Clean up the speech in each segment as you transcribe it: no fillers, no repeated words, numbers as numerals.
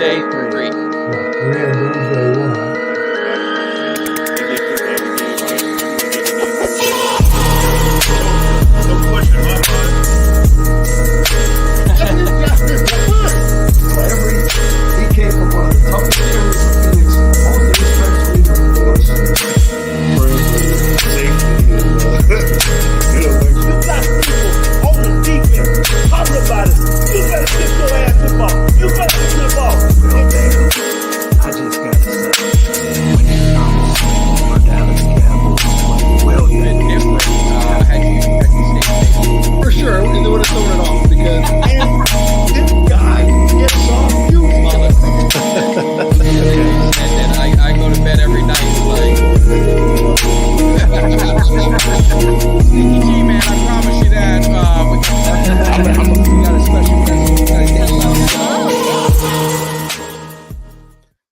Wednesday 3. We're in Wednesday 1. He came from one of the toughest areas of Phoenix. All the dispensary reports and safety you got people on the defense talking about it. You better get your ass the ball. You better get the ball. I just got to say, when it comes to my Dallas Cowboys, well, For sure, they would have thrown it off because This guy gets on you, motherfucker. And then I go to bed every night like, Sneaky G, man, I promise you that. We got a special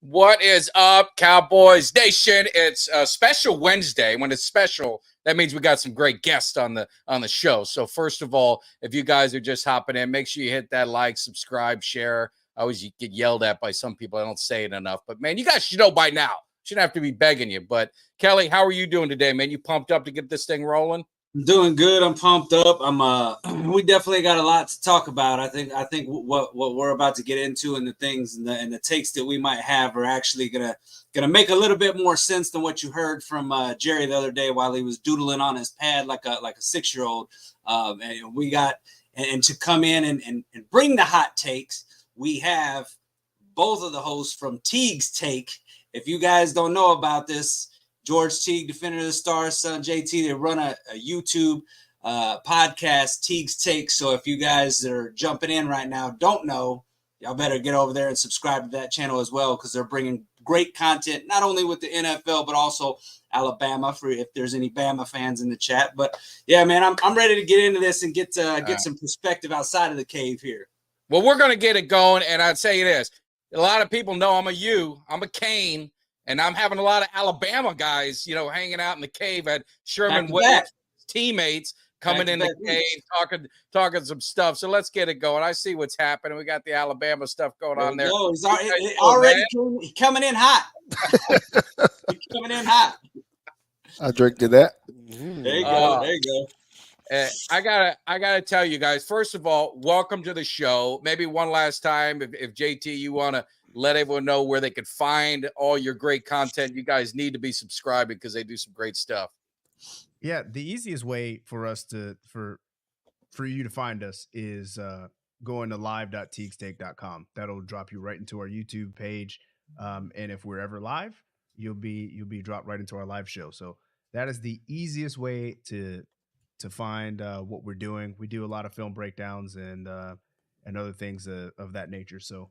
What is up, Cowboys Nation? It's a special Wednesday. When it's special, that means we got some great guests on the show. So first of all, if you guys are just hopping in, make sure you hit that like, subscribe, share. I always get yelled at by some people. I don't say it enough. But, man, you guys should know by now. Shouldn't have to be begging you. But, Kelly, how are you doing today, man? You pumped up to get this thing rolling? I'm doing good. I'm pumped up. We definitely got a lot to talk about. I think what we're about to get into and the things and the takes that we might have are actually gonna make a little bit more sense than what you heard from Jerry the other day while he was doodling on his pad like a 6-year-old. And we got and to come in and bring the hot takes. We have both of the hosts from Teague's Take. If you guys don't know about this, George Teague, Defender of the Stars, son JT, they run a YouTube podcast, Teague's Take. So if you guys that are jumping in right now don't know, y'all better get over there and subscribe to that channel as well, because they're bringing great content, not only with the NFL, but also Alabama, for if there's any Bama fans in the chat. But, yeah, man, I'm ready to get into this and get some perspective outside of the cave here. Well, we're going to get it going, and I'd say this. A lot of people know I'm a U. I'm a Kane. And I'm having a lot of Alabama guys, hanging out in the cave at Sherman Williams' teammates coming in the cave, talking some stuff. So let's get it going. I see what's happening. We got the Alabama stuff going on there. He's already coming in hot. He's coming in hot. I drink to that. There you go. There you go. I gotta tell you guys. First of all, welcome to the show. Maybe one last time, if JT, you want to let everyone know where they could find all your great content. You guys need to be subscribing because they do some great stuff. Yeah, the easiest way for us for you to find us is going to live.teagstake.com. That'll drop you right into our YouTube page. And if we're ever live, you'll be dropped right into our live show. So that is the easiest way to find what we're doing. We do a lot of film breakdowns and other things of that nature. So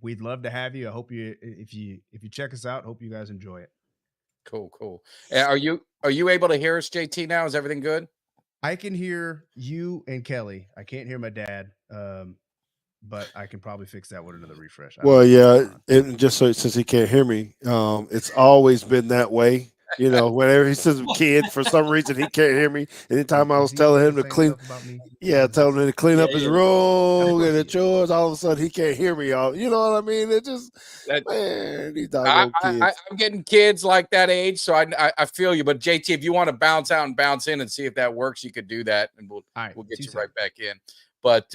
we'd love to have you. I hope if you check us out, hope you guys enjoy it. Cool. Are you able to hear us, JT, now? Is everything good? I can hear you and Kelly. I can't hear my dad, but I can probably fix that with another refresh. Well, yeah, and just since he can't hear me, it's always been that way. Whenever he says kid, for some reason he can't hear me. Anytime I was telling him to clean up his room and the chores, all of a sudden he can't hear me. You know what I mean? It just these doggone kids. I'm getting kids like that age, so I feel you. But JT, if you want to bounce out and bounce in and see if that works, you could do that, and we'll get you right back in. But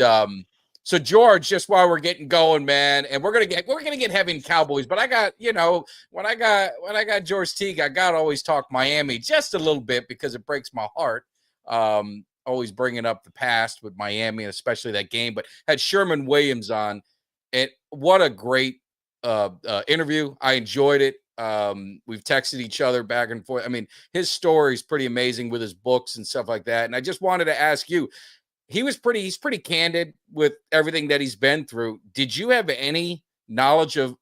so George, just while we're getting going, man, and we're gonna get heavy in Cowboys, but I got, when I got George Teague, I got to always talk Miami just a little bit because it breaks my heart. Always bringing up the past with Miami, and especially that game, but had Sherman Williams on, and what a great interview. I enjoyed it. We've texted each other back and forth. I mean, his story is pretty amazing with his books and stuff like that. And I just wanted to ask you, he's pretty candid with everything that he's been through. Did you have any knowledge of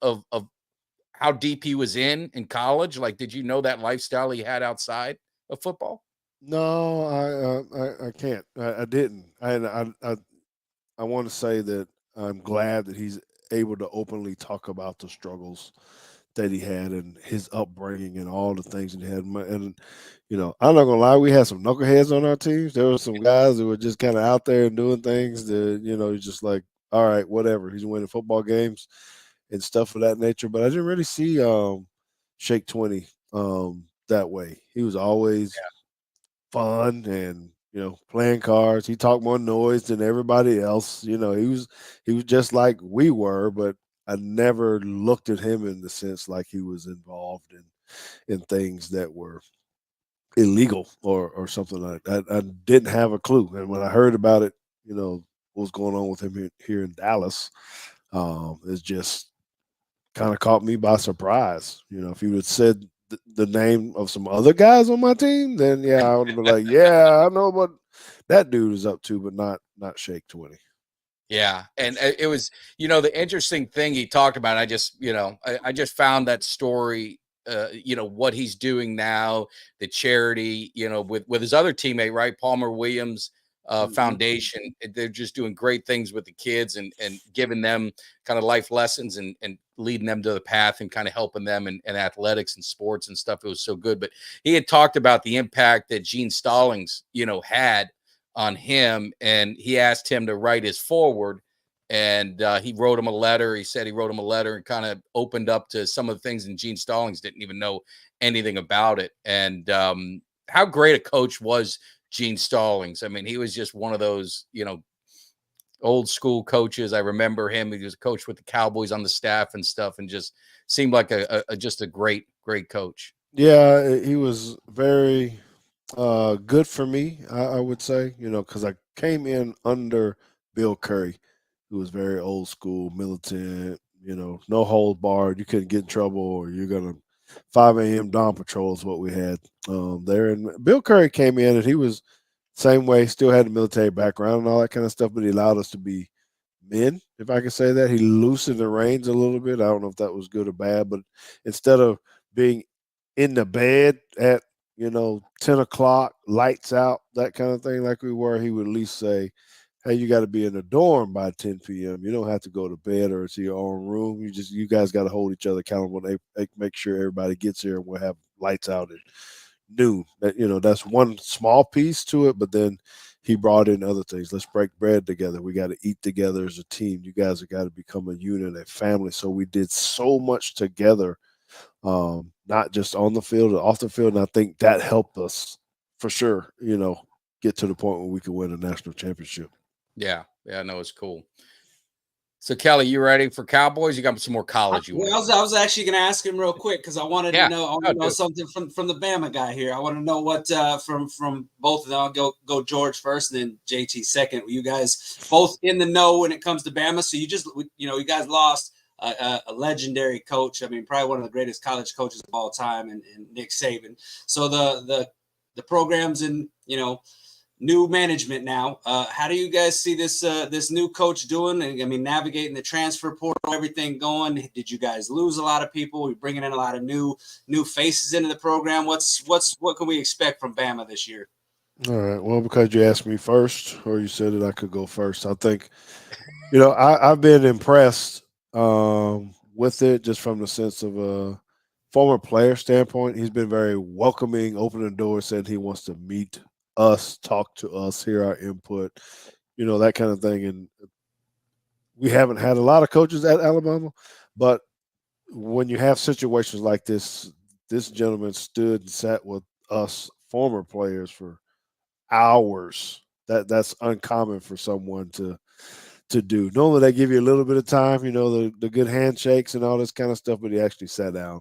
how deep he was in college? Like, did you know that lifestyle he had outside of football? No, I can't. I didn't. I want to say that I'm glad that he's able to openly talk about the struggles that he had and his upbringing and all the things that he had. And, I'm not going to lie, we had some knuckleheads on our teams. There were some guys who were just kind of out there and doing things that, just like, all right, whatever. He's winning football games. and stuff of that nature. But I didn't really see Shake 20 that way. He was always fun and playing cards. He talked more noise than everybody else. He was just like we were, but I never looked at him in the sense like he was involved in things that were illegal or something like that. I didn't have a clue. And when I heard about it, what was going on with him here in Dallas, it just kind of caught me by surprise. If you had said the name of some other guys on my team, then yeah, I would have been like, yeah, I know what that dude is up to, but not Shake 20. Yeah, and it was, the interesting thing he talked about. I just, I just found that story. What he's doing now, the charity, with his other teammate, right, Palmer Williams Foundation. They're just doing great things with the kids and giving them kind of life lessons and leading them to the path and kind of helping them in athletics and sports and stuff. It was so good. But he had talked about the impact that Gene Stallings, had on him, and he asked him to write his forward, and he wrote him a letter. He said he wrote him a letter and kind of opened up to some of the things, and Gene Stallings didn't even know anything about it. And how great a coach was Gene Stallings. I mean, he was just one of those, old school coaches. I remember him. He was a coach with the Cowboys on the staff and stuff, and just seemed like just a great coach. Yeah, he was very good for me, I would say, because I came in under Bill Curry, who was very old school, militant, no hold barred. You couldn't get in trouble, or you're going to 5 a.m. dawn patrol is what we had there. And Bill Curry came in, and he was same way, still had the military background and all that kind of stuff, but he allowed us to be men, if I can say that. He loosened the reins a little bit. I don't know if that was good or bad, but instead of being in the bed at 10 o'clock, lights out, that kind of thing, like we were, he would at least say, hey, you got to be in the dorm by 10 p.m. You don't have to go to bed or to your own room. You guys got to hold each other accountable. They make sure everybody gets here, and we'll have lights out at noon. That's one small piece to it, but then he brought in other things. Let's break bread together. We got to eat together as a team. You guys have got to become a unit, a family. So we did so much together, not just on the field, or off the field. And I think that helped us for sure, get to the point where we could win a national championship. Yeah. No, it's cool. So Kelly, you ready for Cowboys? You got some more college? I was actually going to ask him real quick because I wanted to know. I want to know something from the Bama guy here. I want to know what from both of them. I'll go George first, and then JT second. You guys both in the know when it comes to Bama. So you guys lost a legendary coach. I mean, probably one of the greatest college coaches of all time, and Nick Saban. So the programs and new management now. How do you guys see this new coach doing? I mean, navigating the transfer portal, everything going. Did you guys lose a lot of people? You're bringing in a lot of new faces into the program. What can we expect from Bama this year? All right. Well, because you asked me first, or you said that I could go first, I think I've been impressed with it, just from the sense of a former player standpoint. He's been very welcoming, opening the door, said he wants to meet us, talk to us, hear our input, that kind of thing. And we haven't had a lot of coaches at Alabama, but when you have situations like this gentleman stood and sat with us former players for hours. That's uncommon for someone to do. Normally they give you a little bit of time, the good handshakes and all this kind of stuff, but he actually sat down,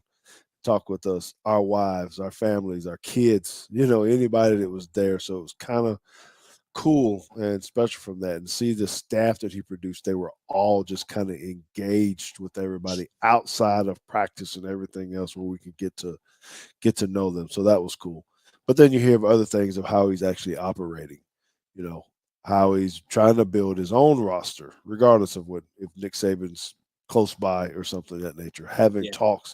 talk with us, our wives, our families, our kids, anybody that was there. So it was kind of cool and special from that. And see the staff that he produced, they were all just kind of engaged with everybody outside of practice and everything else, where we could get to know them. So that was cool. But then you hear of other things of how he's actually operating, how he's trying to build his own roster, regardless of if Nick Saban's close by or something of that nature, having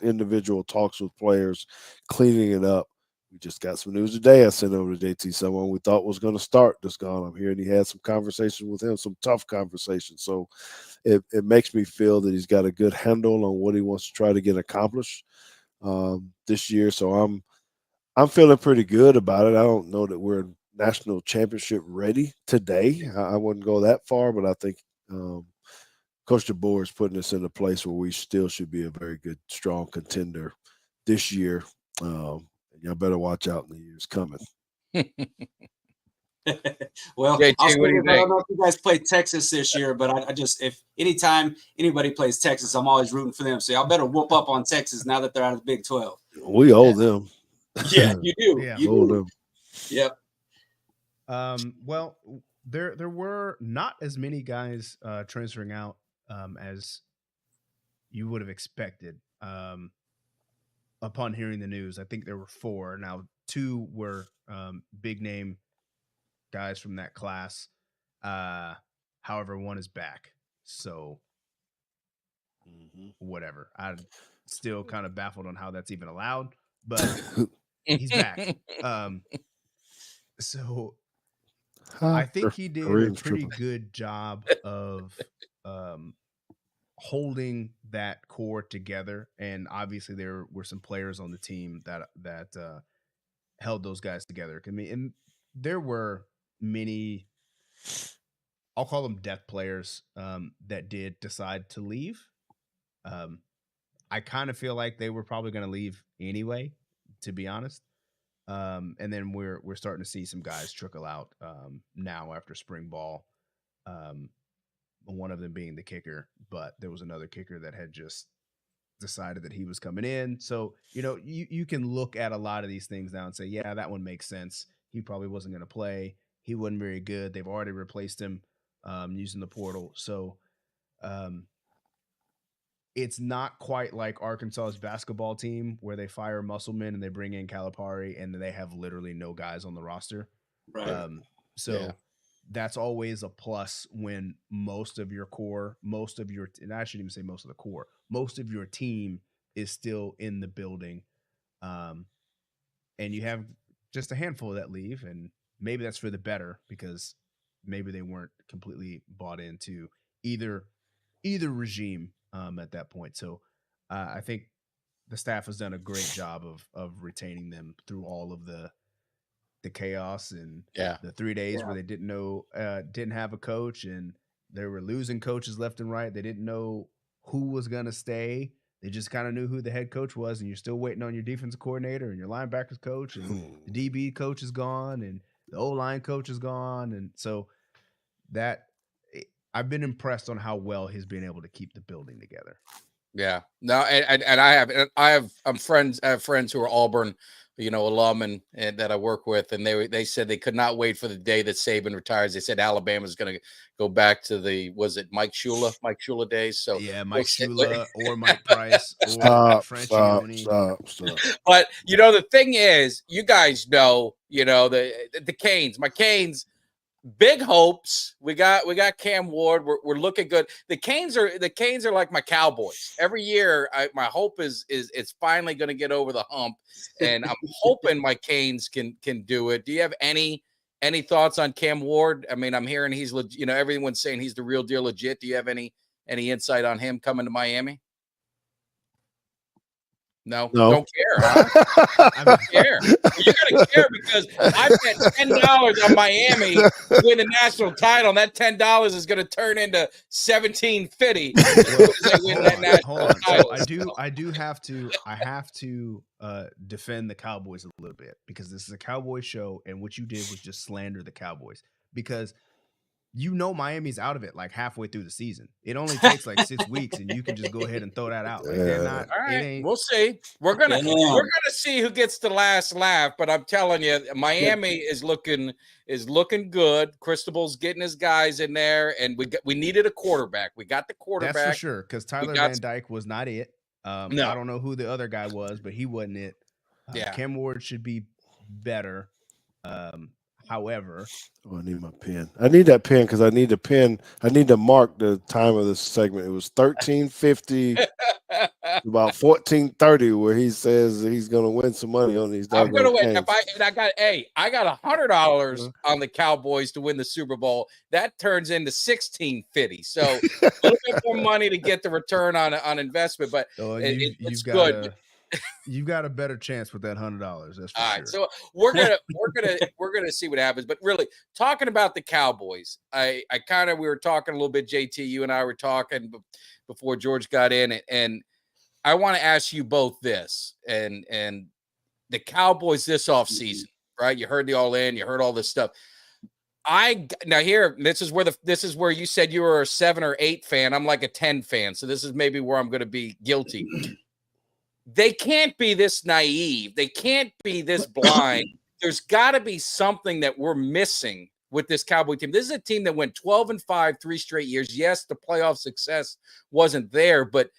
individual talks with players, cleaning it up. We just got some news today. I sent over to JT, someone we thought was going to start this gone. I'm here, and he had some conversations with him, some tough conversations. So it makes me feel that he's got a good handle on what he wants to try to get accomplished this year. So I'm feeling pretty good about it. I don't know that we're national championship ready today. I wouldn't go that far, but I think Coach DeBoer is putting us in a place where we still should be a very good, strong contender this year. Y'all better watch out in the years coming. Well, JT, I'll say what do you this, I don't think? know if you guys play Texas this year, but I just if anytime anybody plays Texas, I'm always rooting for them. So y'all better whoop up on Texas now that they're out of the Big 12. We owe them. Yeah, you do. Yeah. You Owe do. them. Yep. Well, there were not as many guys transferring out as you would have expected. Upon hearing the news, I think there were 4. Now, 2 were big name guys from that class. However, 1 is back. So whatever. I'm still kind of baffled on how that's even allowed, but he's back. So I think he did a pretty good job of holding that core together. And obviously there were some players on the team that held those guys together. I mean, and there were many, I'll call them death players, that did decide to leave. I kind of feel like they were probably going to leave anyway, to be honest. And then we're starting to see some guys trickle out now after spring ball. One of them being the kicker, but there was another kicker that had just decided that he was coming in. So, you can look at a lot of these things now and say, yeah, that one makes sense. He probably wasn't going to play. He wasn't very good. They've already replaced him using the portal. So it's not quite like Arkansas's basketball team where they fire Musselman and they bring in Calipari and they have literally no guys on the roster. Right. That's always a plus when most of your core, and I shouldn't even say most of the core, most of your team is still in the building. And you have just a handful that leave, and maybe that's for the better because maybe they weren't completely bought into either regime at that point. So I think the staff has done a great job of retaining them through all of the chaos and the 3 days where they didn't have a coach and they were losing coaches left and right. They didn't know who was going to stay. They just kind of knew who the head coach was, and you're still waiting on your defensive coordinator and your linebackers coach, and the DB coach is gone and the O-line coach is gone. And so I've been impressed on how well he's been able to keep the building together. Yeah, no, and I have friends who are Auburn, alum and that I work with, and they said they could not wait for the day that Saban retires. They said Alabama's going to go back to was it Mike Shula days? So yeah, Mike Shula or Mike Price or Francione. Stop. But the thing is, you guys know, the Canes, my Canes. Big hopes. We got Cam Ward. We're looking good. The Canes are like my Cowboys. Every year, my hope is it's finally going to get over the hump, and I'm hoping my Canes can do it. Do you have any thoughts on Cam Ward? I mean, I'm hearing he's everyone's saying he's the real deal, legit. Do you have any insight on him coming to Miami? No, don't care, huh? I don't care. You're gonna care because I bet $10 on Miami to win the national title, and that $10 is gonna turn into $17.50 they win that national title. So I have to defend the Cowboys a little bit because this is a Cowboy show, and what you did was just slander the Cowboys because Miami's out of it like halfway through the season. It only takes like 6 weeks, and you can just go ahead and throw that out. Like they're not. All right, we'll see. We're gonna see who gets the last laugh. But I'm telling you, Miami is looking good. Cristobal's getting his guys in there, and we needed a quarterback. We got the quarterback. That's for sure because Tyler Van Dyke was not it. No. I don't know who the other guy was, but he wasn't it. Cam Ward should be better. However, I need my pen. I need that pen because I need the pen. I need to mark the time of this segment. It was 13:50, about 14:30, where he says he's going to win some money on these. I'm going to win. I got $100 on the Cowboys to win the Super Bowl. That turns into $16.50. So a little bit more money to get the return on investment, but it's good. you got a better chance with that $100. That's for All sure. right, so we're gonna see what happens. But really, talking about the Cowboys, we were talking a little bit. JT, you and I were talking before George got in, and I want to ask you both this, and the Cowboys this offseason, right? You heard the all in, you heard all this stuff. This is where you said you were a 7 or 8 fan. I'm like a 10 fan, so this is maybe where I'm going to be guilty. They can't be this naive. They can't be this blind. There's got to be something that we're missing with this Cowboy team. This is a team that went 12-5 3 straight years. Yes, the playoff success wasn't there, but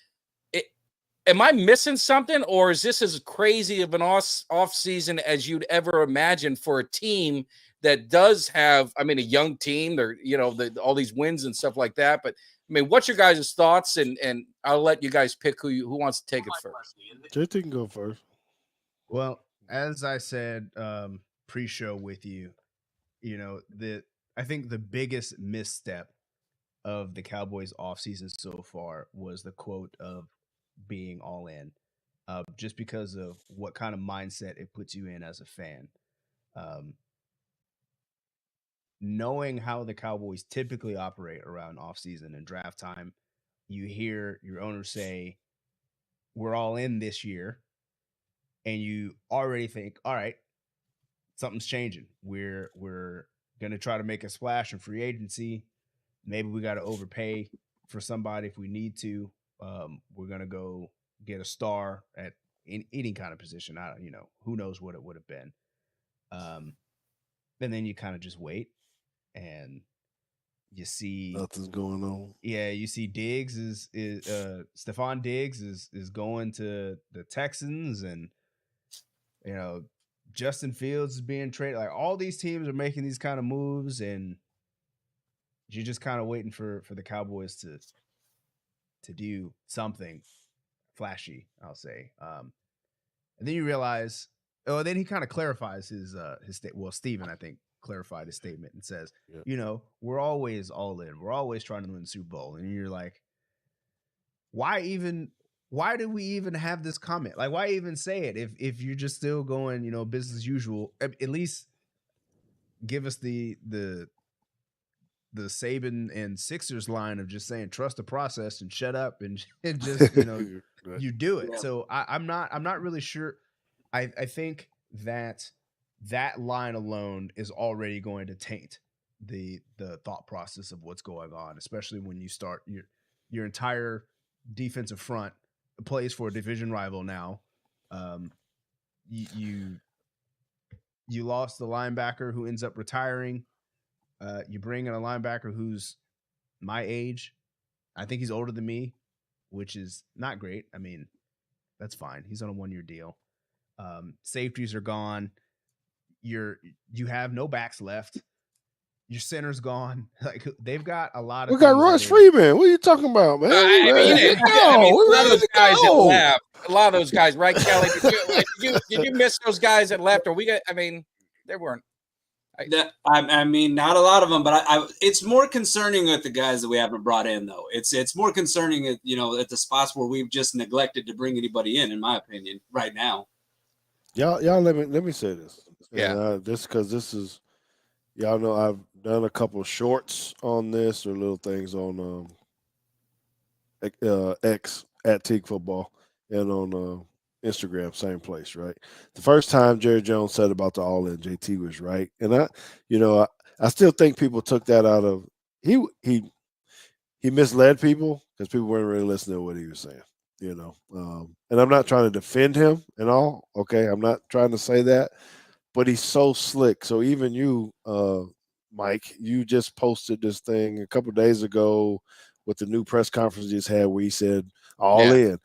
am I missing something, or is this as crazy of an off season as you'd ever imagine for a team that does have, a young team? They're, all these wins and stuff like that. But what's your guys' thoughts? And I'll let you guys pick who wants to take it first. JT can go first. Well, as I said pre-show with you, I think the biggest misstep of the Cowboys offseason so far was the quote of being all in, just because of what kind of mindset it puts you in as a fan. Knowing how the Cowboys typically operate around offseason and draft time, you hear your owner say, we're all in this year, and you already think, all right, something's changing. We're going to try to make a splash in free agency. Maybe we got to overpay for somebody if we need to. We're going to go get a star at any kind of position. Who knows what it would have been. And then you kind of just wait. And you see nothing's going on. Yeah, you see Diggs is Stephon Diggs is going to the Texans, and Justin Fields is being traded. Like, all these teams are making these kind of moves, and you're just kind of waiting for the Cowboys to do something flashy, I'll say. And then you realize, then he kind of clarifies his state. Well, Steven, I think, clarified his statement and says, we're always all in. We're always trying to win the Super Bowl. And you're like, why do we even have this comment? Like, why even say it if you're just still going, business as usual? At least give us the Saban and Sixers line of just saying trust the process and shut up and just you do it. Yeah. So I'm not really sure. I think that line alone is already going to taint the thought process of what's going on, especially when you start your entire defensive front plays for a division rival now. You lost the linebacker who ends up retiring. You bring in a linebacker who's my age. I think he's older than me, which is not great. That's fine. He's on a 1-year deal. Safeties are gone. You have no backs left. Your center's gone. Like, they've got a lot of. We got Royce Freeman. What are you talking about, man? A lot of those guys, right, Kelly? Did you miss those guys that left? Or they weren't. Not a lot of them, but it's more concerning with the guys that we haven't brought in, though. It's more concerning at the spots where we've just neglected to bring anybody in my opinion, right now. Y'all, let me say this. Yeah, this because this is, y'all know I've done a couple of shorts on this or little things on X at Teague Football and on Instagram, same place, right? The first time Jerry Jones said about the all-in, JT was right, and I still think people took that out of he misled people because people weren't really listening to what he was saying, and I'm not trying to defend him at all. Okay, I'm not trying to say that, but he's so slick. So even you, Mike, you just posted this thing a couple of days ago with the new press conference he just had where he said all in.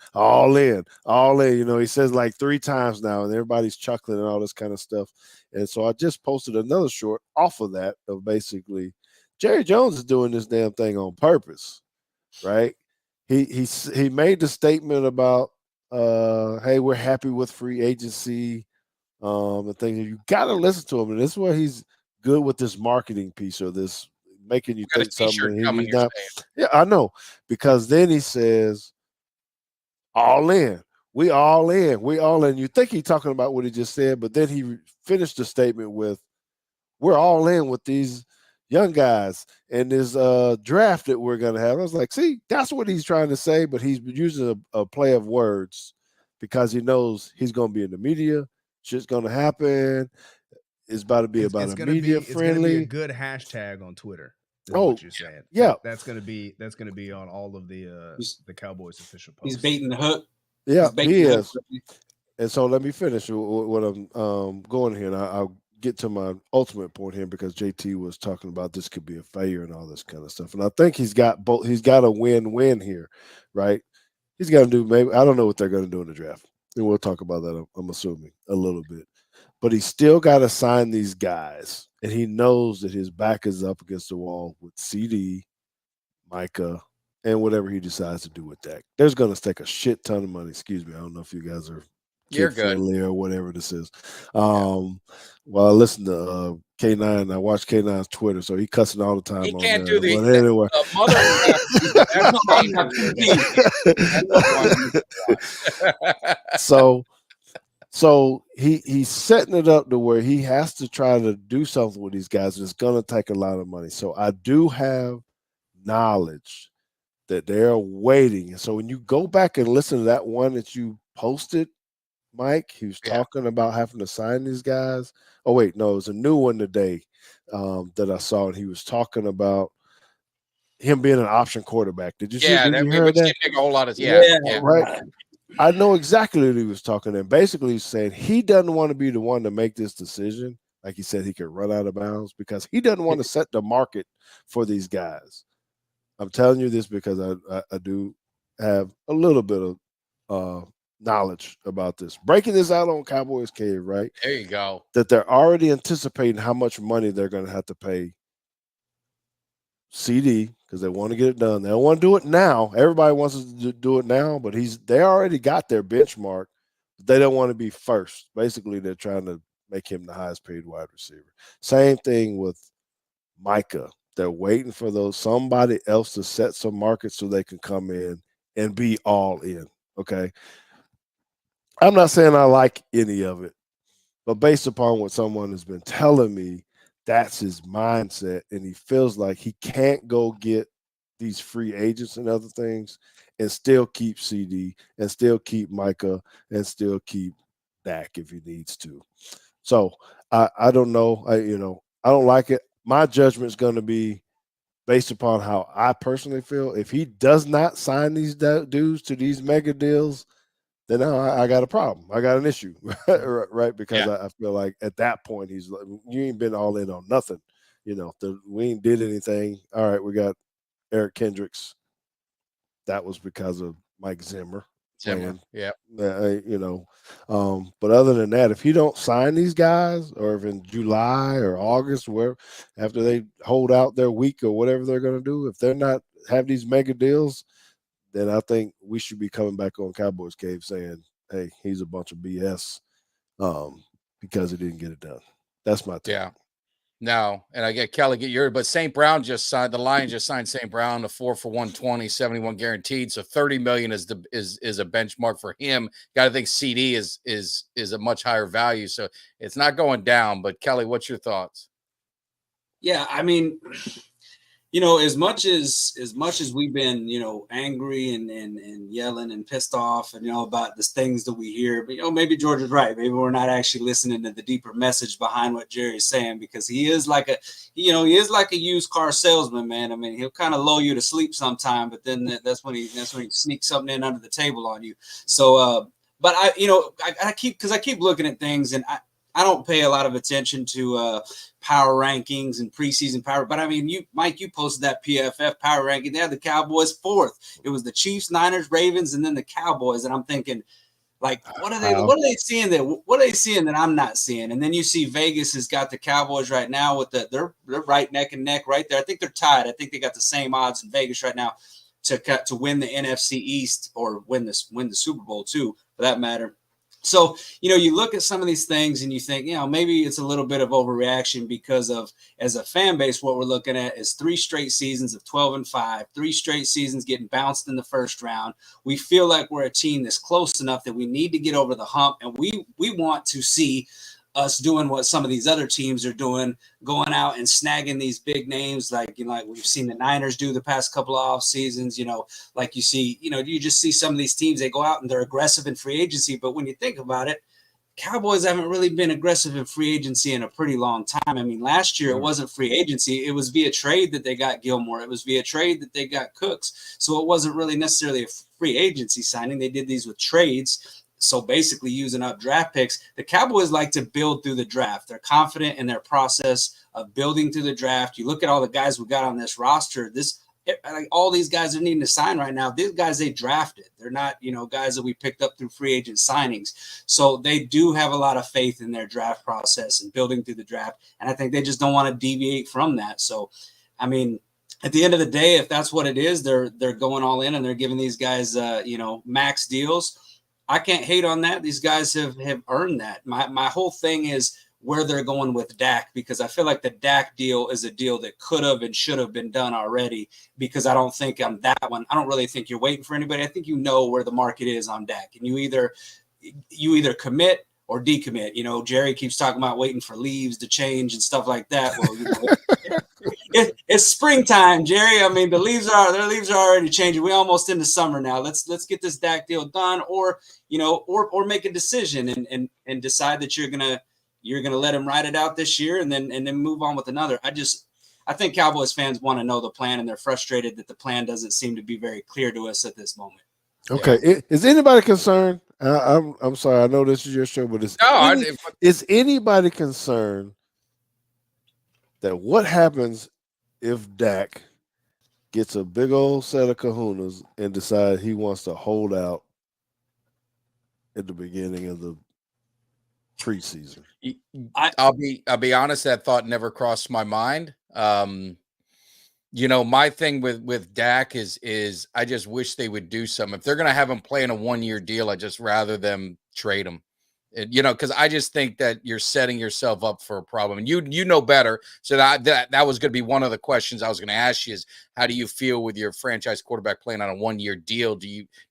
He says like 3 times now, and everybody's chuckling and all this kind of stuff. And so I just posted another short off of that of basically Jerry Jones is doing this damn thing on purpose, right? He made the statement about hey, we're happy with free agency, and things. You got to listen to him, and this is where he's good with this marketing piece or this making you think something. He's not, yeah, I know, because then he says, all in. We all in. We all in. You think he's talking about what he just said, but then he finished the statement with, we're all in with these young guys and this draft that we're going to have. I was like, see, that's what he's trying to say, but he's using a play of words because he knows he's going to be in the media. Shit's going to happen. It's about to be It's a gonna media be friendly. a good hashtag on Twitter. Is Oh, what you're saying. yeah. That's gonna be on all of the Cowboys official posts. He's baiting the hook. Yeah, he is. Hook. And so let me finish what I'm going here, and I'll get to my ultimate point here because JT was talking about this could be a failure and all this kind of stuff. And I think he's got both. He's got a win-win here, right? He's got to do maybe I don't know what they're going to do in the draft, and we'll talk about that. I'm assuming a little bit, but he's still got to sign these guys, and he knows that his back is up against the wall with CD, Micah, and whatever he decides to do with that. There's going to take a shit ton of money. Excuse me, I don't know if you guys are You're good or whatever this is. Well, I listen to K9. I watch K9's Twitter, so he cussing all the time. He on can't there. do the But anyway. So he's setting it up to where he has to try to do something with these guys, and it's going to take a lot of money. So I do have knowledge that they're waiting. And so when you go back and listen to that one that you posted, Mike, he was talking about having to sign these guys. Oh, wait, no, it was a new one today that I saw, and he was talking about him being an option quarterback. Did you see? Did you hear that? Make a whole lot of right. I know exactly what he was talking. And basically, he's saying he doesn't want to be the one to make this decision. Like he said, he could run out of bounds because he doesn't want to set the market for these guys. I'm telling you this because I do have a little bit of knowledge about this. Breaking this out on Cowboys Cave, right? There you go. That they're already anticipating how much money they're going to have to pay CD because they want to get it done. They don't want to do it now. Everybody wants to do it now, but they already got their benchmark. They don't want to be first. Basically, they're trying to make him the highest paid wide receiver. Same thing with Micah. They're waiting for somebody else to set some market so they can come in and be all in. Okay. I'm not saying I like any of it, but based upon what someone has been telling me, that's his mindset, and he feels like he can't go get these free agents and other things and still keep CD and still keep Micah and still keep Dak if he needs to. So I don't know. I don't like it. My judgment is going to be based upon how I personally feel. If he does not sign these dudes to these mega deals, then I got a problem. I got an issue, right? Because I feel like at that point, he's like, you ain't been all in on nothing. We ain't did anything. All right, we got Eric Kendricks. That was because of Mike Zimmer. Yeah. But other than that, if you don't sign these guys, or if in July or August, where after they hold out their week or whatever they're going to do, if they're not have these mega deals, then I think we should be coming back on Cowboys Cave saying, hey, he's a bunch of BS because he didn't get it done. That's my take. Yeah. No, and I get Kelly, but St. Brown the Lions just signed St. Brown to 4 for 120, 71 guaranteed. So 30 million is a benchmark for him. Got to think CD is a much higher value. So it's not going down. But Kelly, what's your thoughts? Yeah, I mean, as much as we've been, angry and yelling and pissed off and, about the things that we hear, but, maybe George is right. Maybe we're not actually listening to the deeper message behind what Jerry's saying, because he is like a used car salesman, man. I mean, he'll kind of lull you to sleep sometime, but then that's when he sneaks something in under the table on you. So, but I keep looking at things, and I don't pay a lot of attention to power rankings and preseason power. But I mean, Mike, you posted that PFF power ranking. They had the Cowboys fourth. It was the Chiefs, Niners, Ravens, and then the Cowboys. And I'm thinking, like, what are they seeing that? What are they seeing that I'm not seeing? And then you see Vegas has got the Cowboys right now with they're right neck and neck right there. I think they're tied. I think they got the same odds in Vegas right now to win the NFC East or win the Super Bowl too, for that matter. So, you look at some of these things and you think, maybe it's a little bit of overreaction because of, as a fan base, what we're looking at is 3 straight seasons of 12-5, 3 straight seasons getting bounced in the first round. We feel like we're a team that's close enough that we need to get over the hump, and we want to see us doing what some of these other teams are doing, going out and snagging these big names like we've seen the Niners do the past couple of off seasons. Like you see, you just see some of these teams, they go out and they're aggressive in free agency. But when you think about it, Cowboys haven't really been aggressive in free agency in a pretty long time. I mean, last year it wasn't free agency. It was via trade that they got Gilmore. It was via trade that they got Cooks. So it wasn't really necessarily a free agency signing. They did these with trades. So basically using up draft picks. The Cowboys like to build through the draft. They're confident in their process of building through the draft. You look at all the guys we got on this roster, all these guys are needing to sign right now. These guys they drafted. They're not, guys that we picked up through free agent signings. So they do have a lot of faith in their draft process and building through the draft. And I think they just don't want to deviate from that. So, I mean, at the end of the day, if that's what it is, they're going all in and they're giving these guys, max deals. I can't hate on that. These guys have earned that. My whole thing is where they're going with Dak, because I feel like the Dak deal is a deal that could have and should have been done already, because I don't think on that one, I don't really think you're waiting for anybody. I think where the market is on Dak, and you either commit or decommit. Jerry keeps talking about waiting for leaves to change and stuff like that. Well, it's springtime, Jerry. I mean, their leaves are already changing. We're almost into summer now. Let's get this Dak deal done, or make a decision and decide that you're gonna let him ride it out this year and then move on with another. I think Cowboys fans want to know the plan, and they're frustrated that the plan doesn't seem to be very clear to us at this moment. Okay, is anybody concerned? I'm sorry, I know this is your show, but is anybody concerned that what happens if Dak gets a big old set of kahunas and decides he wants to hold out at the beginning of the preseason? I'll be honest, that thought never crossed my mind. My thing with Dak is I just wish they would do something. If they're going to have him play in a 1-year deal, I just rather them trade him. Because I just think that you're setting yourself up for a problem, and you know better. So that was going to be one of the questions I was going to ask you is, how do you feel with your franchise quarterback playing on a 1-year deal?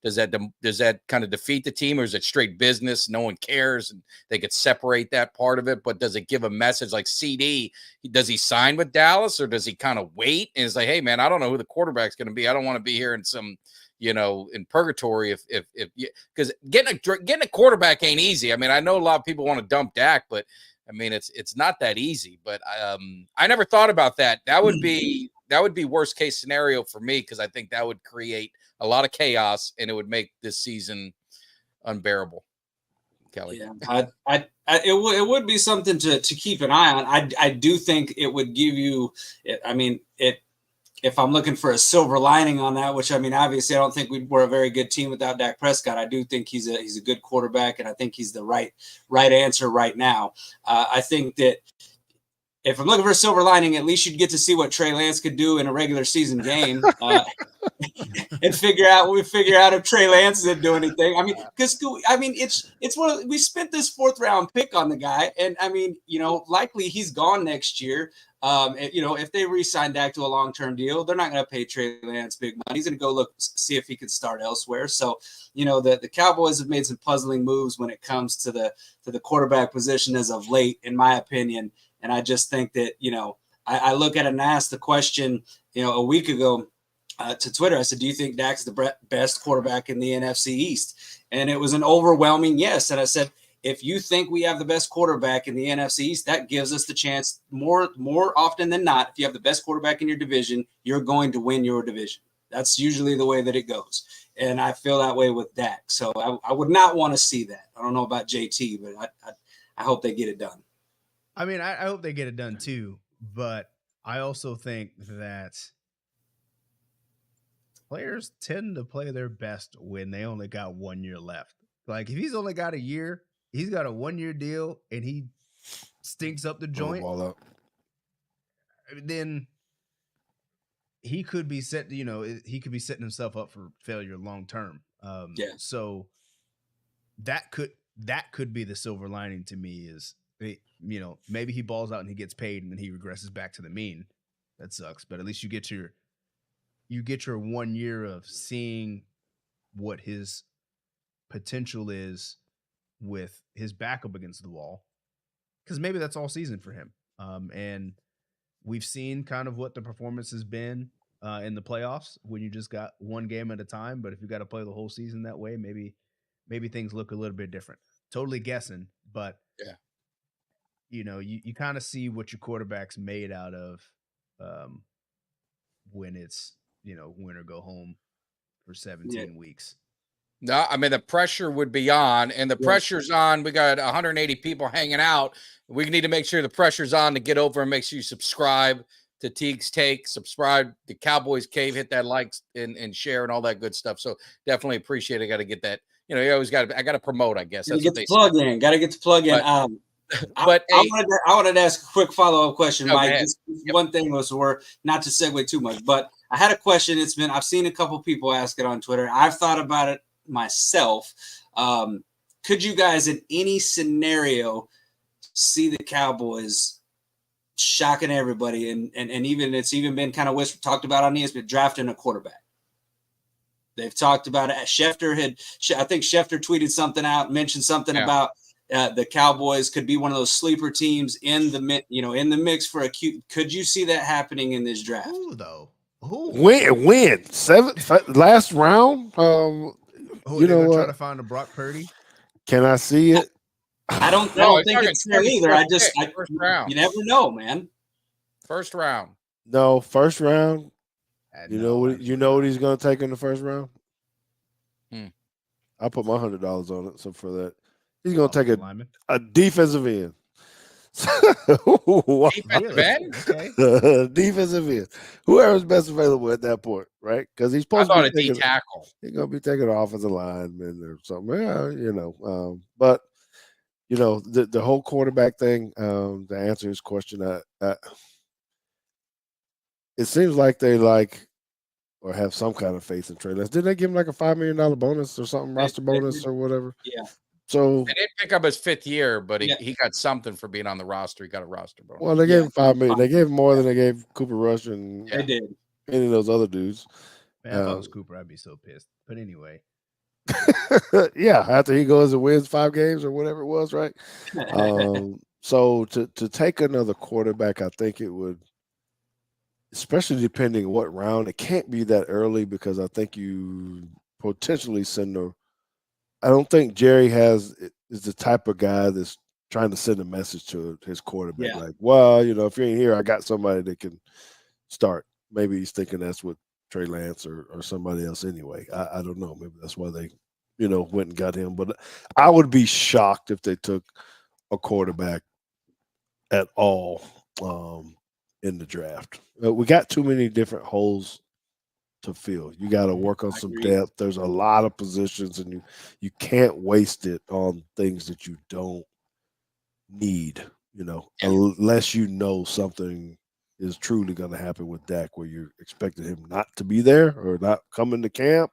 Does that kind of defeat the team, or is it straight business? No one cares, and they could separate that part of it. But does it give a message like CD? Does he sign with Dallas, or does he kind of wait and it's like, hey man, I don't know who the quarterback's going to be. I don't want to be here in some in purgatory if because getting a quarterback ain't easy. I mean, I know a lot of people want to dump Dak, but I mean, it's not that easy. But I never thought about that. That would be worst case scenario for me, because I think that would create a lot of chaos and it would make this season unbearable. Kelly, yeah, it would be something to keep an eye on. I do think it would give you. I mean, if I'm looking for a silver lining on that, which I mean, obviously I don't think we're a very good team without Dak Prescott. I do think he's a good quarterback, and I think he's the right answer right now. I think that if I'm looking for a silver lining, at least you'd get to see what Trey Lance could do in a regular season game, and figure out if Trey Lance didn't do anything. I mean, because it's we spent this 4th round pick on the guy, and I mean, likely he's gone next year. If they re-sign Dak to a long-term deal, they're not going to pay Trey Lance big money. He's going to go see if he can start elsewhere. So, the Cowboys have made some puzzling moves when it comes to the quarterback position as of late, in my opinion. And I just think that, I look at it and ask the question, a week ago to Twitter, I said, do you think Dak's the best quarterback in the NFC East? And it was an overwhelming yes. And I said, if you think we have the best quarterback in the NFC East, that gives us the chance more often than not. If you have the best quarterback in your division, you're going to win your division. That's usually the way that it goes. And I feel that way with Dak. So I would not want to see that. I don't know about JT, but I hope they get it done. I mean, I hope they get it done too. But I also think that players tend to play their best when they only got 1 year left. Like if he's only got a year, he's got a 1-year deal and he stinks up the joint, then he could be setting himself up for failure long term. So that could that could be the silver lining to me is, you know, maybe he balls out and he gets paid and then he regresses back to the mean. That sucks. But at least you get your 1 year of seeing what his potential is with his back up against the wall. Because maybe that's all season for him. And we've seen kind of what the performance has been in the playoffs when you just got one game at a time. But if you got to play the whole season that way, maybe things look a little bit different. Totally guessing, but yeah, you know, you kind of see what your quarterback's made out of when it's, you know, win or go home for 17 weeks. No, I mean, the pressure would be on, and the pressure's on. We got 180 people hanging out. We need to make sure the pressure's on to get over and make sure you subscribe to Teague's Take, subscribe to Cowboys Cave, hit that like and share and all that good stuff. So definitely appreciate it. Got to get that. You know, you always got to. I got to promote, I guess. Got to get the plug in. Got to get the plug in. But I wanted to ask a quick follow-up question, Mike. Just one thing was not to segue too much, but I had a question. I've seen a couple people ask it on Twitter. I've thought about it myself. Could you guys in any scenario see the Cowboys shocking everybody and even it's even been kind of talked about on ESPN drafting a quarterback? They've talked about it. I think Schefter tweeted something out, mentioned something about the Cowboys could be one of those sleeper teams in the mix for could you see that happening in this draft? Who though? Who? Win 7th last round. You know what? Try to find a Brock Purdy. Can I see it? I don't think it's there either. First round. You never know, man. First round. No, first round. You know what he's going to take in the first round? I put my $100 on it. So for that, he's going to take a defensive end. Defensive end? Okay. Defensive end. Whoever's best available at that point, right? Because he's supposed to be a tackle. He's going to be taking an offensive lineman or something. Yeah, you know. But you know the whole quarterback thing. To answer his question, it seems like they or have some kind of faith in Trey Lance. Did they give him like a $5 million bonus or something, roster bonus or whatever? Yeah. So they didn't pick up his 5th year, but he got something for being on the roster. He got a roster bonus. Well, they gave him $5 million. They gave him more than they gave Cooper Rush and they did any of those other dudes. Man, if I was Cooper, I'd be so pissed. But anyway. Yeah, after he goes and wins 5 games or whatever it was, right? So to take another quarterback, I think it would, especially depending what round. It can't be that early because I think you potentially I don't think Jerry is the type of guy that's trying to send a message to his quarterback. Like, well, you know, if you ain't here, I got somebody that can start. Maybe he's thinking that's what Trey Lance or somebody else anyway. I don't know. Maybe that's why they, you know, went and got him. But I would be shocked if they took a quarterback at all in the draft. We got too many different holes to fill. You got to work on some depth. There's a lot of positions, and you can't waste it on things that you don't need, you know, unless you know something is truly going to happen with Dak where you're expecting him not to be there or not coming to camp.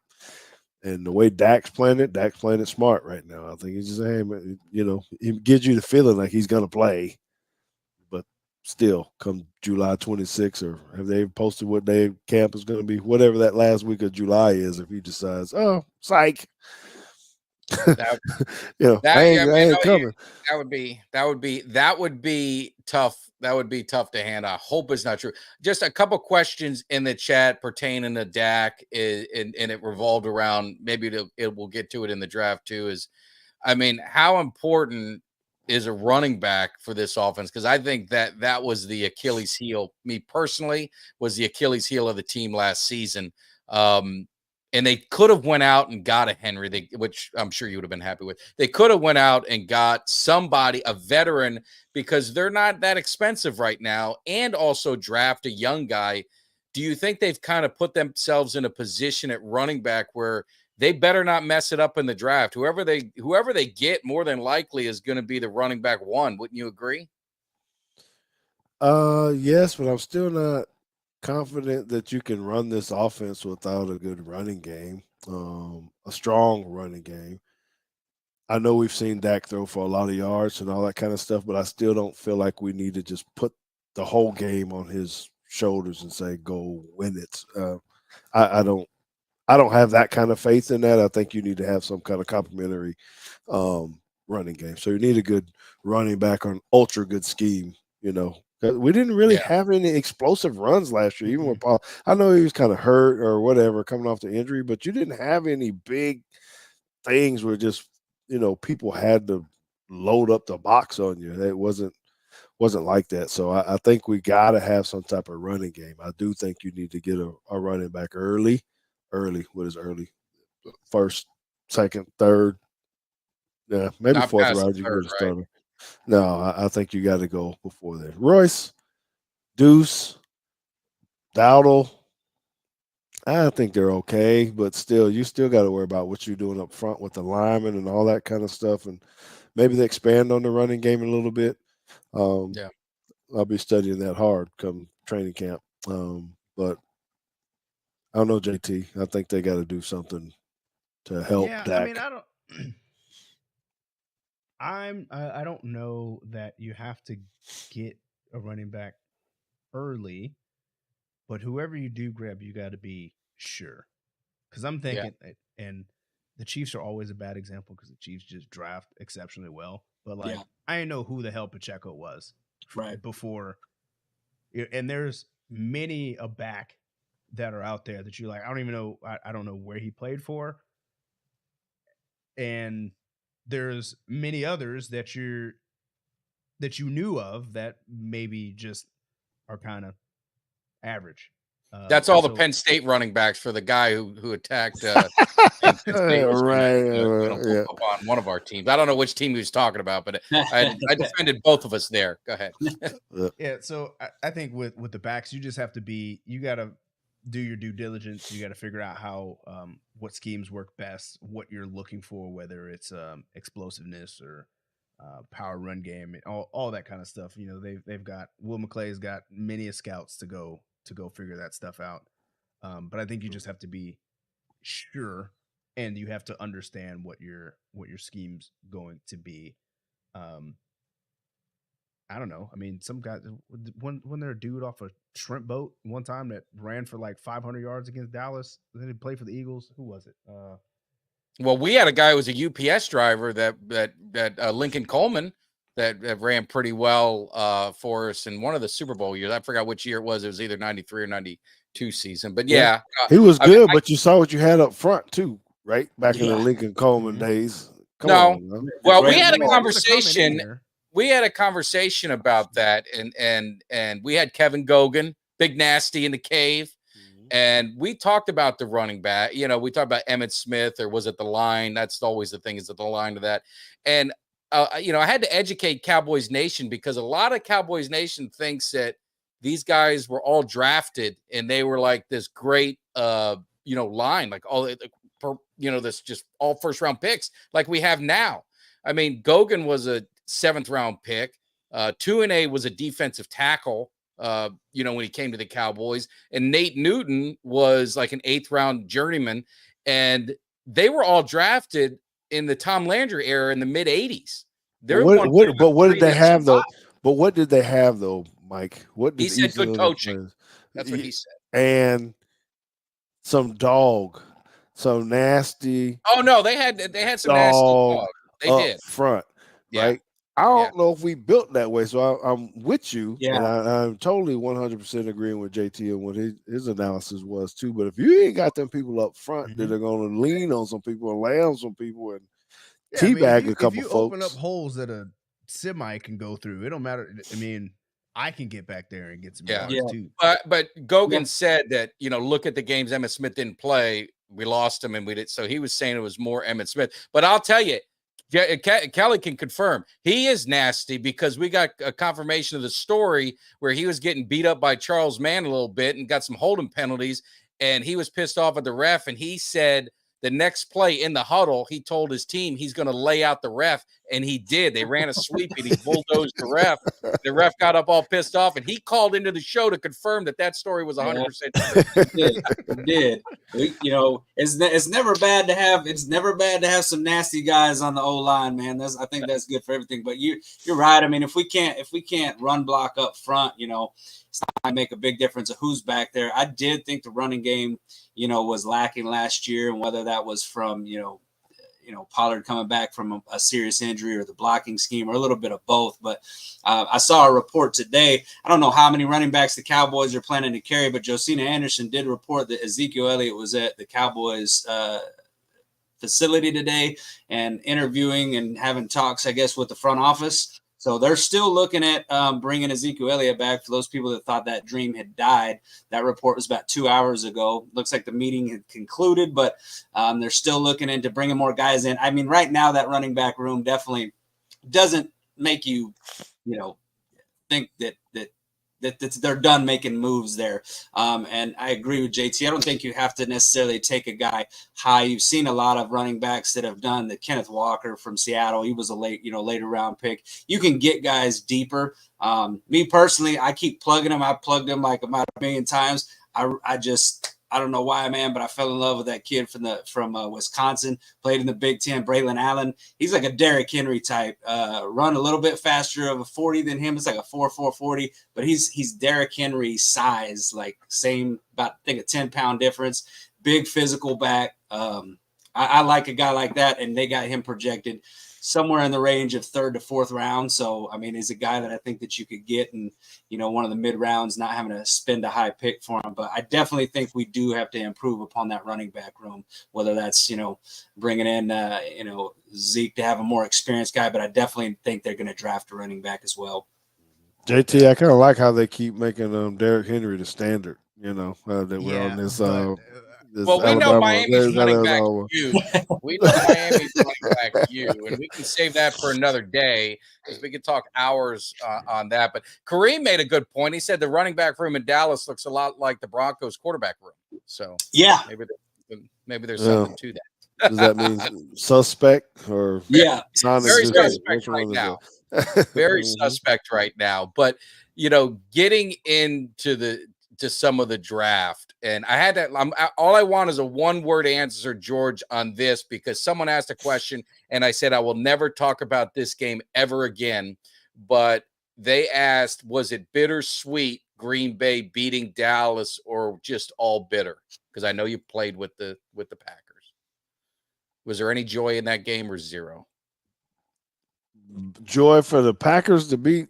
And the way Dak's playing it smart right now. I think he's just saying, you know, he gives you the feeling like he's going to play. But still, come July 26th, or have they posted what day camp is going to be? Whatever that last week of July is, if he decides, oh, psych. You know, I ain't coming. That would be tough. That would be tough to handle. I hope it's not true. Just a couple questions in the chat pertaining to Dak, and it revolved around, maybe we'll get to it in the draft too, is, I mean, how important is a running back for this offense? Because I think that was the Achilles heel, me personally, was the Achilles heel of the team last season. And they could have went out and got a Henry, which I'm sure you would have been happy with. They could have went out and got somebody, a veteran, because they're not that expensive right now, and also draft a young guy. Do you think they've kind of put themselves in a position at running back where they better not mess it up in the draft? Whoever they get, more than likely is going to be the running back one. Wouldn't you agree? Yes, but I'm still not confident that you can run this offense without a good running game, a strong running game. I know we've seen Dak throw for a lot of yards and all that kind of stuff, but I still don't feel like we need to just put the whole game on his shoulders and say, go win it. I don't have that kind of faith in that. I think you need to have some kind of complimentary running game. So you need a good running back on ultra good scheme, you know. We didn't really have any explosive runs last year, even with Paul. I know he was kind of hurt or whatever coming off the injury, but you didn't have any big things where just, you know, people had to load up the box on you. It wasn't like that. So I think we got to have some type of running game. I do think you need to get a running back early. What is early? First, second, third. Yeah, maybe Not fourth past the round you third, get a starter. No, I think you got to go before then. Royce, Deuce, Dowdle, I think they're okay, but still, you still got to worry about what you're doing up front with the linemen and all that kind of stuff. And maybe they expand on the running game a little bit. Yeah. I'll be studying that hard come training camp. But I don't know, JT. I think they got to do something to help Dak. I mean, I don't know that you have to get a running back early, but whoever you do grab, you got to be sure. Because I'm thinking, and the Chiefs are always a bad example because the Chiefs just draft exceptionally well. But like, I didn't know who the hell Pacheco was before, and there's many a back that are out there that you're like, I don't even know, I don't know where he played for, and there's many others that you knew of that maybe just are kind of average. That's all the Penn State running backs for the guy who attacked Penn State was on one of our teams. I don't know which team he was talking about, but I defended both of us there. Go ahead. Yeah, so I think with the backs, you just have to you got to do your due diligence. You got to figure out how what schemes work best, what you're looking for, whether it's explosiveness or power run game, and all that kind of stuff. You know, they've got Will McClay's got many scouts to go figure that stuff out. But I think you just have to be sure, and you have to understand what your scheme's going to be. I don't know. I mean, some guys, when they're a dude off a shrimp boat one time that ran for like 500 yards against Dallas, then he played for the Eagles. Who was it? Well, we had a guy who was a UPS driver that Lincoln Coleman that ran pretty well for us in one of the Super Bowl years. I forgot which year it was. It was either 93 or 92 season. But yeah. He was good, but you saw what you had up front too, right? Back in the Lincoln Coleman days. Come on, well, we had a conversation. We had a conversation about that, and we had Kevin Gogan, Big Nasty in the cave, and we talked about the running back. You know, we talked about Emmitt Smith, or was it the line? That's always the thing, is it the line to that? And you know, I had to educate Cowboys Nation because a lot of Cowboys Nation thinks that these guys were all drafted and they were like this great, you know, line, like all, you know, this just all first round picks like we have now. I mean, Gogan was a 7th round pick. 2-A was a defensive tackle, you know, when he came to the Cowboys, and Nate Newton was like an 8th round journeyman, and they were all drafted in the Tom Landry era in the mid 80s. But what did they have though? But what did they have though, Mike? What did he said? Good coaching. That's what he said. And some dog, some nasty. Oh no, they had some nasty dog. They did front, right? I don't know if we built that way, so I'm with you. Yeah, and I'm totally 100% agreeing with JT and what his analysis was too. But if you ain't got them people up front that are going to lean on some people and lay on some people and teabag a couple if you folks, open up holes that a semi can go through, it don't matter. I mean, I can get back there and get some yards too. But Gogan said that, you know, look at the games Emmitt Smith didn't play. We lost him, and we did. So he was saying it was more Emmitt Smith. But I'll tell you, Kelly can confirm he is nasty, because we got a confirmation of the story where he was getting beat up by Charles Mann a little bit and got some holding penalties, and he was pissed off at the ref, and he said the next play in the huddle, he told his team he's going to lay out the ref, and he did. They ran a sweep and he bulldozed the ref. The ref got up all pissed off, and he called into the show to confirm that story was 100% true. He did. It's never bad to have some nasty guys on the O line, man. I think that's good for everything. But you're right. I mean, if we can't run block up front, it's not going to make a big difference of who's back there. I did think the running game, was lacking last year, and whether that was from Pollard coming back from a serious injury or the blocking scheme or a little bit of both. But I saw a report today. I don't know how many running backs the Cowboys are planning to carry, but Josina Anderson did report that Ezekiel Elliott was at the Cowboys facility today and interviewing and having talks, I guess, with the front office. So they're still looking at bringing Ezekiel Elliott back. For those people that thought that dream had died, that report was about 2 hours ago. Looks like the meeting had concluded, but they're still looking into bringing more guys in. I mean, right now that running back room definitely doesn't make you, think that they're done making moves there. And I agree with JT. I don't think you have to necessarily take a guy high. You've seen a lot of running backs that have done the Kenneth Walker from Seattle. He was a later round pick. You can get guys deeper. Me personally, I keep plugging him. I plugged him like about 1 million times. I don't know why, man, but I fell in love with that kid from Wisconsin, played in the Big Ten, Braylon Allen. He's like a Derrick Henry type, run a little bit faster of a 40 than him. It's like a 4.4 40, but he's Derrick Henry size, like same, about, I think, a 10-pound difference, big physical back. I like a guy like that, and they got him projected somewhere in the range of 3rd to 4th round. So, I mean, he's a guy that I think that you could get in, one of the mid rounds, not having to spend a high pick for him. But I definitely think we do have to improve upon that running back room, whether that's, bringing in, Zeke to have a more experienced guy. But I definitely think they're going to draft a running back as well. JT, I kind of like how they keep making Derrick Henry the standard, that we're on this. Well, we know Miami's running back you. We know Miami's running back you, and we can save that for another day because we could talk hours on that. But Kareem made a good point. He said the running back room in Dallas looks a lot like the Broncos quarterback room. So yeah, maybe there's something to that. Does that mean suspect or yeah? Very suspect right now. Very suspect right now. But getting into some of the draft, and I had that. All I want is a one-word answer, George, on this, because someone asked a question, and I said I will never talk about this game ever again. But they asked, was it bittersweet Green Bay beating Dallas, or just all bitter? Because I know you played with the Packers. Was there any joy in that game, or zero? Joy for the Packers to beat?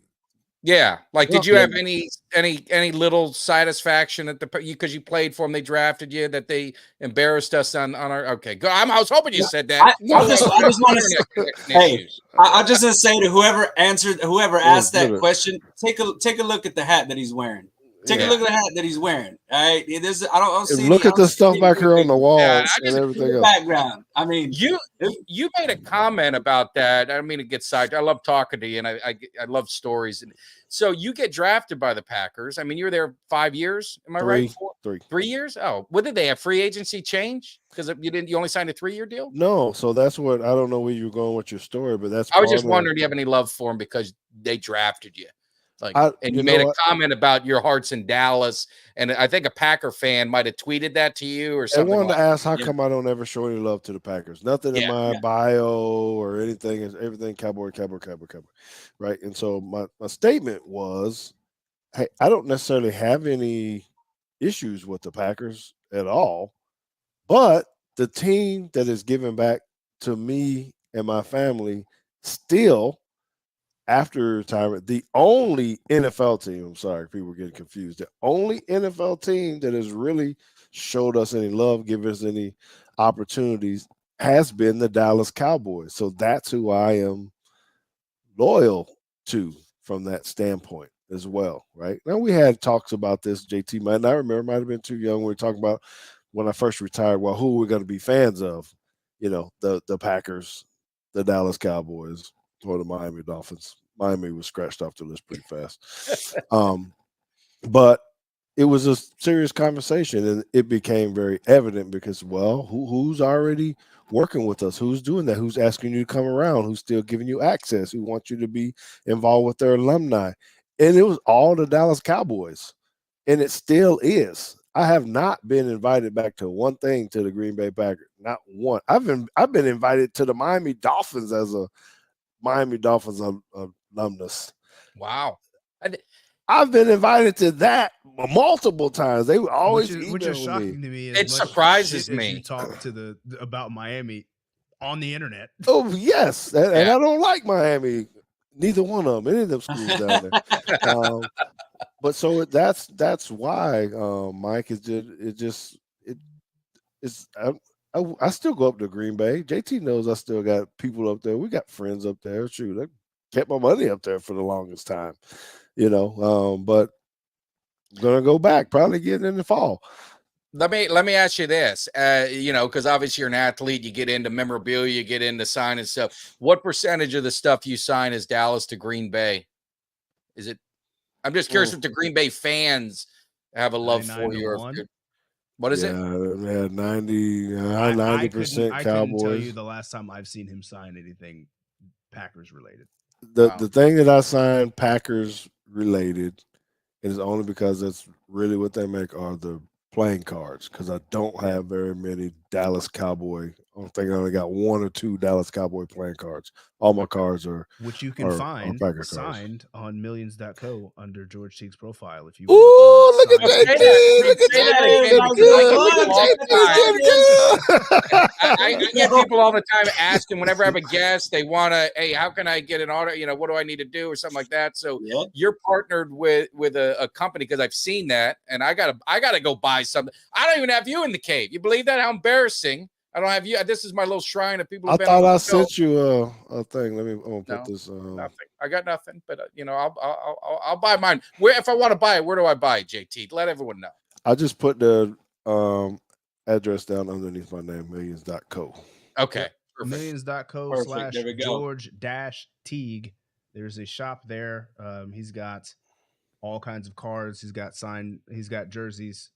Yeah, like did you have any little satisfaction at because you played for them, they drafted you, that they embarrassed us on our okay? Go. I was hoping you said that. I just want to say, I just want to say to whoever asked that question, take a look at the hat that he's wearing. Take a look at the hat that he's wearing. All right, I don't see. Look at the stuff back here on the wall and everything else. Background. I mean, you made a comment about that. I don't mean to get sidetracked. I love talking to you, and I love stories. And so you get drafted by the Packers. I mean, you were there 5 years. Am I right? 3 years. Oh, what did they have? Free agency change because you only signed a 3-year deal? No, so that's what I don't know where you're going with your story, but that's. I was just wondering, do you have any love for them because they drafted you? And you made a comment about your heart's in Dallas, and I think a Packer fan might have tweeted that to you or something. I wanted to ask, how come I don't ever show any love to the Packers? Nothing in my bio or anything. Is everything Cowboy, right? And so my statement was, hey, I don't necessarily have any issues with the Packers at all, but the team that is giving back to me and my family still, after retirement, the only NFL team, I'm sorry, people were getting confused, the only NFL team that has really showed us any love, given us any opportunities, has been the Dallas Cowboys. So that's who I am loyal to from that standpoint as well, right? Now, we had talks about this, JT might not remember, might have been too young. We were talking about when I first retired, well, who we're going to be fans of, the Packers, the Dallas Cowboys, or the Miami Dolphins. Miami was scratched off the list pretty fast. But it was a serious conversation, and it became very evident because, well, who's already working with us? Who's doing that? Who's asking you to come around? Who's still giving you access? Who wants you to be involved with their alumni? And it was all the Dallas Cowboys, and it still is. I have not been invited back to one thing to the Green Bay Packers. Not one. I've been invited to the Miami Dolphins as a Miami Dolphins alumnus. Wow. I've been invited to that multiple times. They would always which is email shocking me. to me. It surprises As me. you talk to about Miami on the internet. Oh yes, and I don't like Miami. Neither one of them. Any of them schools down there. But so that's why Mike is just I still go up to Green Bay. JT knows I still got people up there. We got friends up there. Shoot, I kept my money up there for the longest time, but I'm gonna go back probably again in the fall. Let me ask you this, because obviously you're an athlete, you get into memorabilia, you get into signing stuff. What percentage of the stuff you sign is Dallas to Green Bay? Is it? I'm just curious if the Green Bay fans have a love for you. What is it? Yeah, 90% I Cowboys. couldn't tell you the last time I've seen him sign anything Packers related. The thing that I signed Packers related is only because that's really what they make are the playing cards, because I don't have very many Dallas Cowboy. I think I only got 1 or 2 Dallas Cowboy playing cards. All my cards are which you can find Packer signed on millions.co under George Teague's profile. If you ooh, look at Say JT! Look that again, I get people all the time asking whenever I have a guest, they want to, hey, how can I get an auto? What do I need to do or something like that? So you're partnered with a company, because I've seen that, and I gotta go buy something. I don't even have you in the cave. You believe that? How embarrassing! I don't have you. This is my little shrine of people. I thought I sent you a thing. I'm gonna put this. Nothing. I got nothing, but I'll buy mine. Where, if I want to buy it, where do I buy it, JT? Let everyone know. I just put the address down underneath my name, millions.co. Okay. Millions.co / George-Teague. There's a shop there. He's got all kinds of cards. He's got jerseys.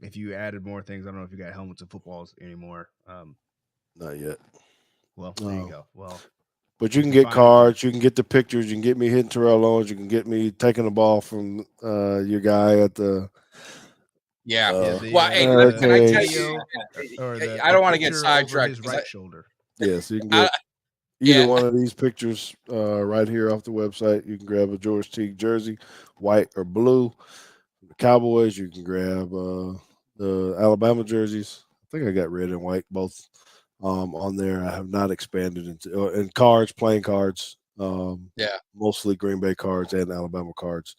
If you added more things, I don't know if you got helmets and footballs anymore. Not yet. Well, there you go. Well, but you can get cards. You can get the pictures. You can get me hitting Terrell Owens. You can get me taking the ball from your guy at the. Well, hey, can I tell you? I don't want to get sidetracked. His right shoulder. Yes, you can get either one of these pictures right here off the website. You can grab a George Teague jersey, white or blue. The Cowboys, you can grab the Alabama jerseys. I think I got red and white both on there. I have not expanded into and cards, playing cards. Mostly Green Bay cards and Alabama cards.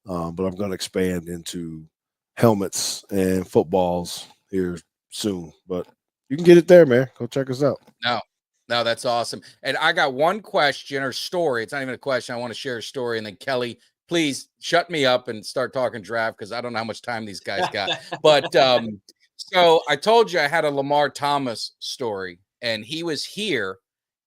But I'm going to expand into helmets and footballs here soon. But you can get it there, man. Go check us out. No, that's awesome. And I got one question or story. It's not even a question. I want to share a story. And then Kelly, please shut me up and start talking draft, because I don't know how much time these guys got. But so I told you I had a Lamar Thomas story, and he was here.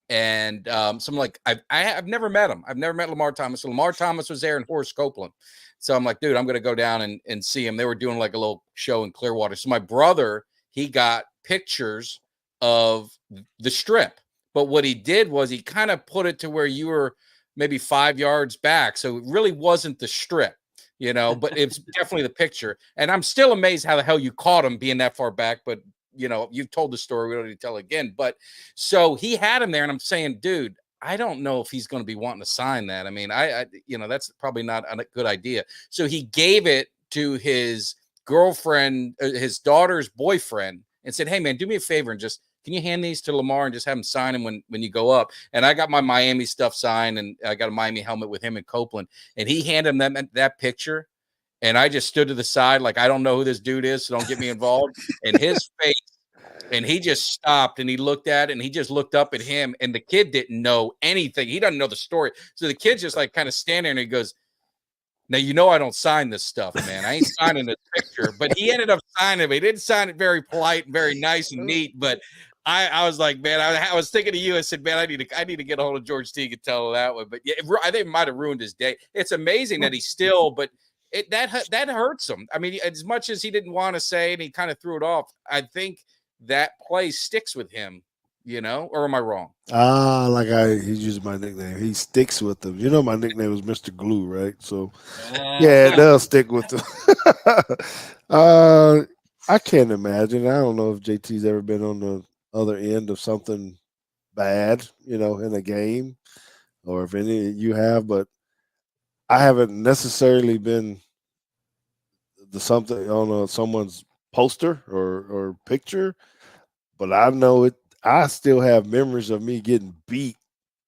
And so I'm like, I've never met him. I've never met Lamar Thomas. So Lamar Thomas was there in Horace Copeland. So I'm like, dude, I'm going to go down and see him. They were doing like a little show in Clearwater. So my brother, he got pictures of the strip. But what he did was he kind of put it to where you were maybe 5 yards back. So it really wasn't the strip, but it's definitely the picture. And I'm still amazed how the hell you caught him being that far back. But, you've told the story. We don't need to tell it again. But so he had him there, and I'm saying, dude, I don't know if he's going to be wanting to sign that. I mean, I that's probably not a good idea. So he gave it to his girlfriend, his daughter's boyfriend, and said, hey, man, do me a favor and just, can you hand these to Lamar and just have him sign them when you go up? And I got my Miami stuff signed, and I got a Miami helmet with him in Copeland. And he handed him that picture, and I just stood to the side like, I don't know who this dude is, so don't get me involved. And his face, and he just stopped, and he looked at it, and he just looked up at him, and the kid didn't know anything. He doesn't know the story. So the kid's just like kind of standing there, and he goes, now, I don't sign this stuff, man. I ain't signing this picture. But he ended up signing it. He didn't sign it very polite and very nice and neat, but I was like, man, I was thinking of you. I said, man, I need to get a hold of George Teague and tell him that one. But yeah, I think it might have ruined his day. It's amazing that he's still, but that hurts him. I mean, as much as he didn't want to say and he kind of threw it off, I think that play sticks with him or am I wrong? He's using my nickname. He sticks with them. You know, my nickname was Mr. Glue, right? So yeah, it does stick with them. I can't imagine. I don't know if JT's ever been on the other end of something bad, in a game, or if any of you have, but I haven't necessarily been the something on someone's poster or picture, but I know it. I still have memories of me getting beat.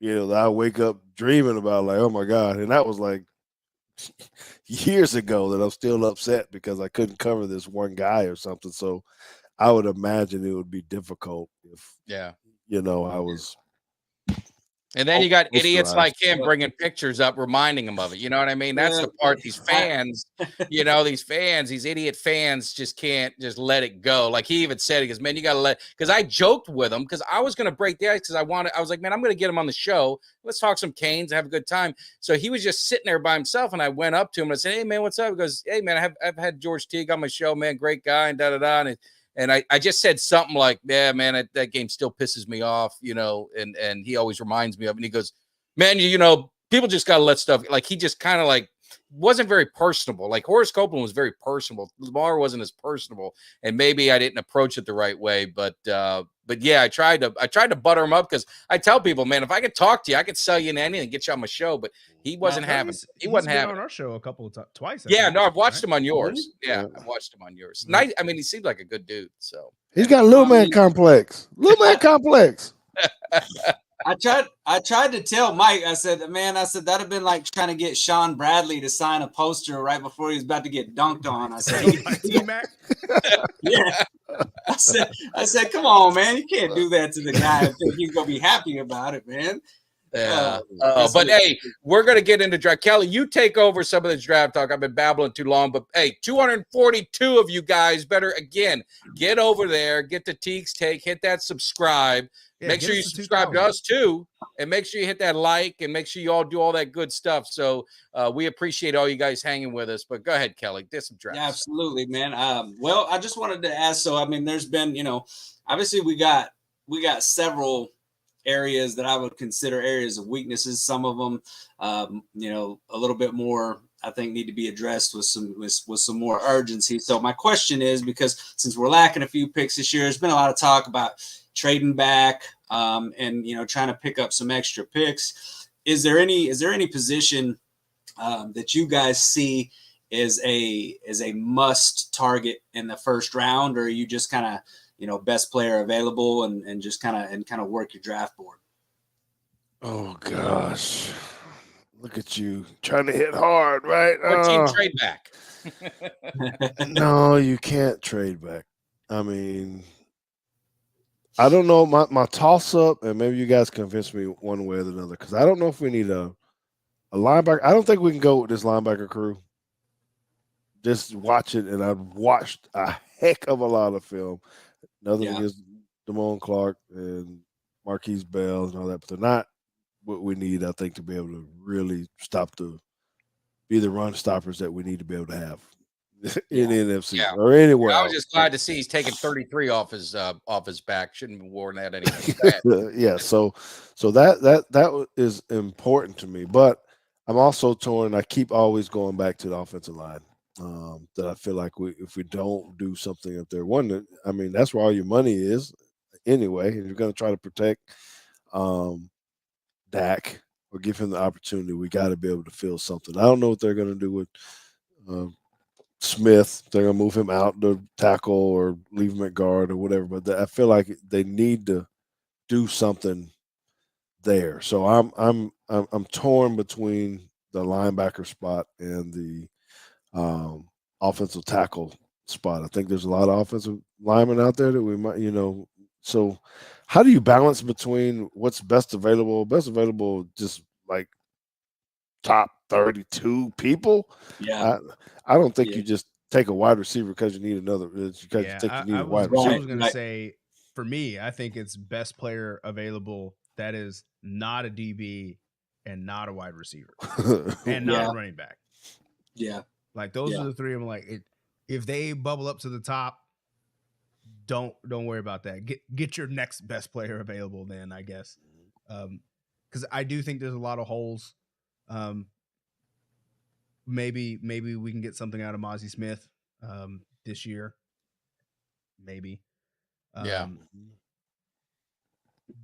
That I wake up dreaming about, like, oh my god, and that was like years ago. That I'm still upset because I couldn't cover this one guy or something. So I would imagine it would be difficult if I was. And then you got idiots like him bringing pictures up, reminding him of it. You know what I mean? That's the part. These fans, these idiot fans just can't just let it go. Like he even said, he goes, man, you got to because I joked with him because I was going to break the ice because I was like, man, I'm going to get him on the show. Let's talk some Canes, have a good time. So he was just sitting there by himself. And I went up to him and I said, hey, man, what's up? He goes, hey, man, I've had George Teague on my show, man. Great guy. And da-da-da. And I just said something like, yeah, man, that game still pisses me off, and he always reminds me of it. And he goes, man, people just got to let stuff, like he just kind of like wasn't very personable. Like Horace Copeland was very personable. Lamar wasn't as personable, and maybe I didn't approach it the right way. But yeah, I tried to butter him up because I tell people, man, if I could talk to you, I could sell you in anything, get you on my show. But he wasn't having. He wasn't having on our show a couple of twice. I've watched him on yours. Yeah, I've watched him on yours. Nice. I mean, he seemed like a good dude. So he's got a little man complex. Little man complex. I tried to tell Mike, I said, that'd have been like trying to get Sean Bradley to sign a poster right before he was about to get dunked on. I said, yeah. I said, come on, man, you can't do that to the guy. I think he's gonna be happy about it, man. Yeah. But hey, we're gonna get into draft. Kelly, you take over some of this draft talk. I've been babbling too long, but hey, 242 of you guys better again get over there, get the Teague's Take, hit that subscribe. Yeah, make sure you subscribe to us too, and make sure you hit that like, and make sure you all do all that good stuff. So we appreciate all you guys hanging with us. But go ahead, Kelly, do some drafts. Yeah, absolutely, man. Well, I just wanted to ask. So, I mean, there's been, obviously we got several areas that I would consider areas of weaknesses. Some of them, a little bit more, I think, need to be addressed with some more urgency. So my question is, because since we're lacking a few picks this year, there's been a lot of talk about trading back and trying to pick up some extra picks. Is there any position that you guys see is a must target in the first round, or are you just kind of best player available and just kind of work your draft board? Oh gosh, look at you trying to hit hard, right? Or team trade back. No, you can't trade back. I mean, I don't know, my toss up, and maybe you guys convince me one way or another, because I don't know if we need a linebacker. I don't think we can go with this linebacker crew. Just watch it, and I've watched a heck of a lot of film. Nothing against Damone Clark and Marquise Bell and all that, but they're not what we need, I think, to be able to really be the run stoppers that we need to be able to have in the NFC or anywhere. I was just glad to see he's taking 33 off his back. Shouldn't have worn that anyway. Yeah, so that is important to me, but I'm also torn. I keep always going back to the offensive line. That I feel like if we don't do something up there, that's where all your money is anyway, and you're going to try to protect Dak or give him the opportunity. We got to be able to fill something. I don't know what they're going to do with Smith. They're going to move him out to tackle or leave him at guard or whatever, but I feel like they need to do something there. So I'm torn between the linebacker spot and the offensive tackle spot. I think there's a lot of offensive linemen out there that we might, so how do you balance between what's best available? Best available, just like top 32 people. Yeah. I don't think you just take a wide receiver because you need another. A wide receiver. I was going to say, for me, I think it's best player available that is not a DB and not a wide receiver and not a running back. Yeah. Like those are the three. I'm like, if they bubble up to the top, don't worry about that. Get your next best player available then, I guess. Because I do think there's a lot of holes. Maybe we can get something out of Mozzie Smith this year. Maybe. Yeah.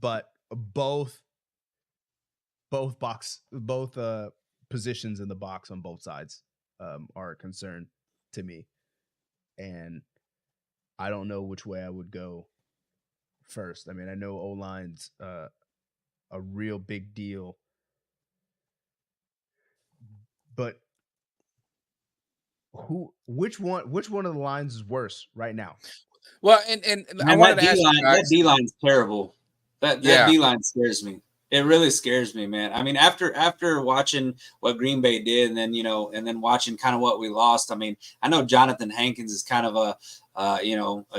But both positions in the box on both sides are a concern to me. And I don't know which way I would go first. I mean, I know O-line's a real big deal, but which one of the lines is worse right now? Well, and Man, I wanted to ask you that guys. D-line's terrible. That D-line scares me. It really scares me, man. I mean, after watching what Green Bay did, and then watching kind of what we lost. I mean, I know Jonathan Hankins is kind of a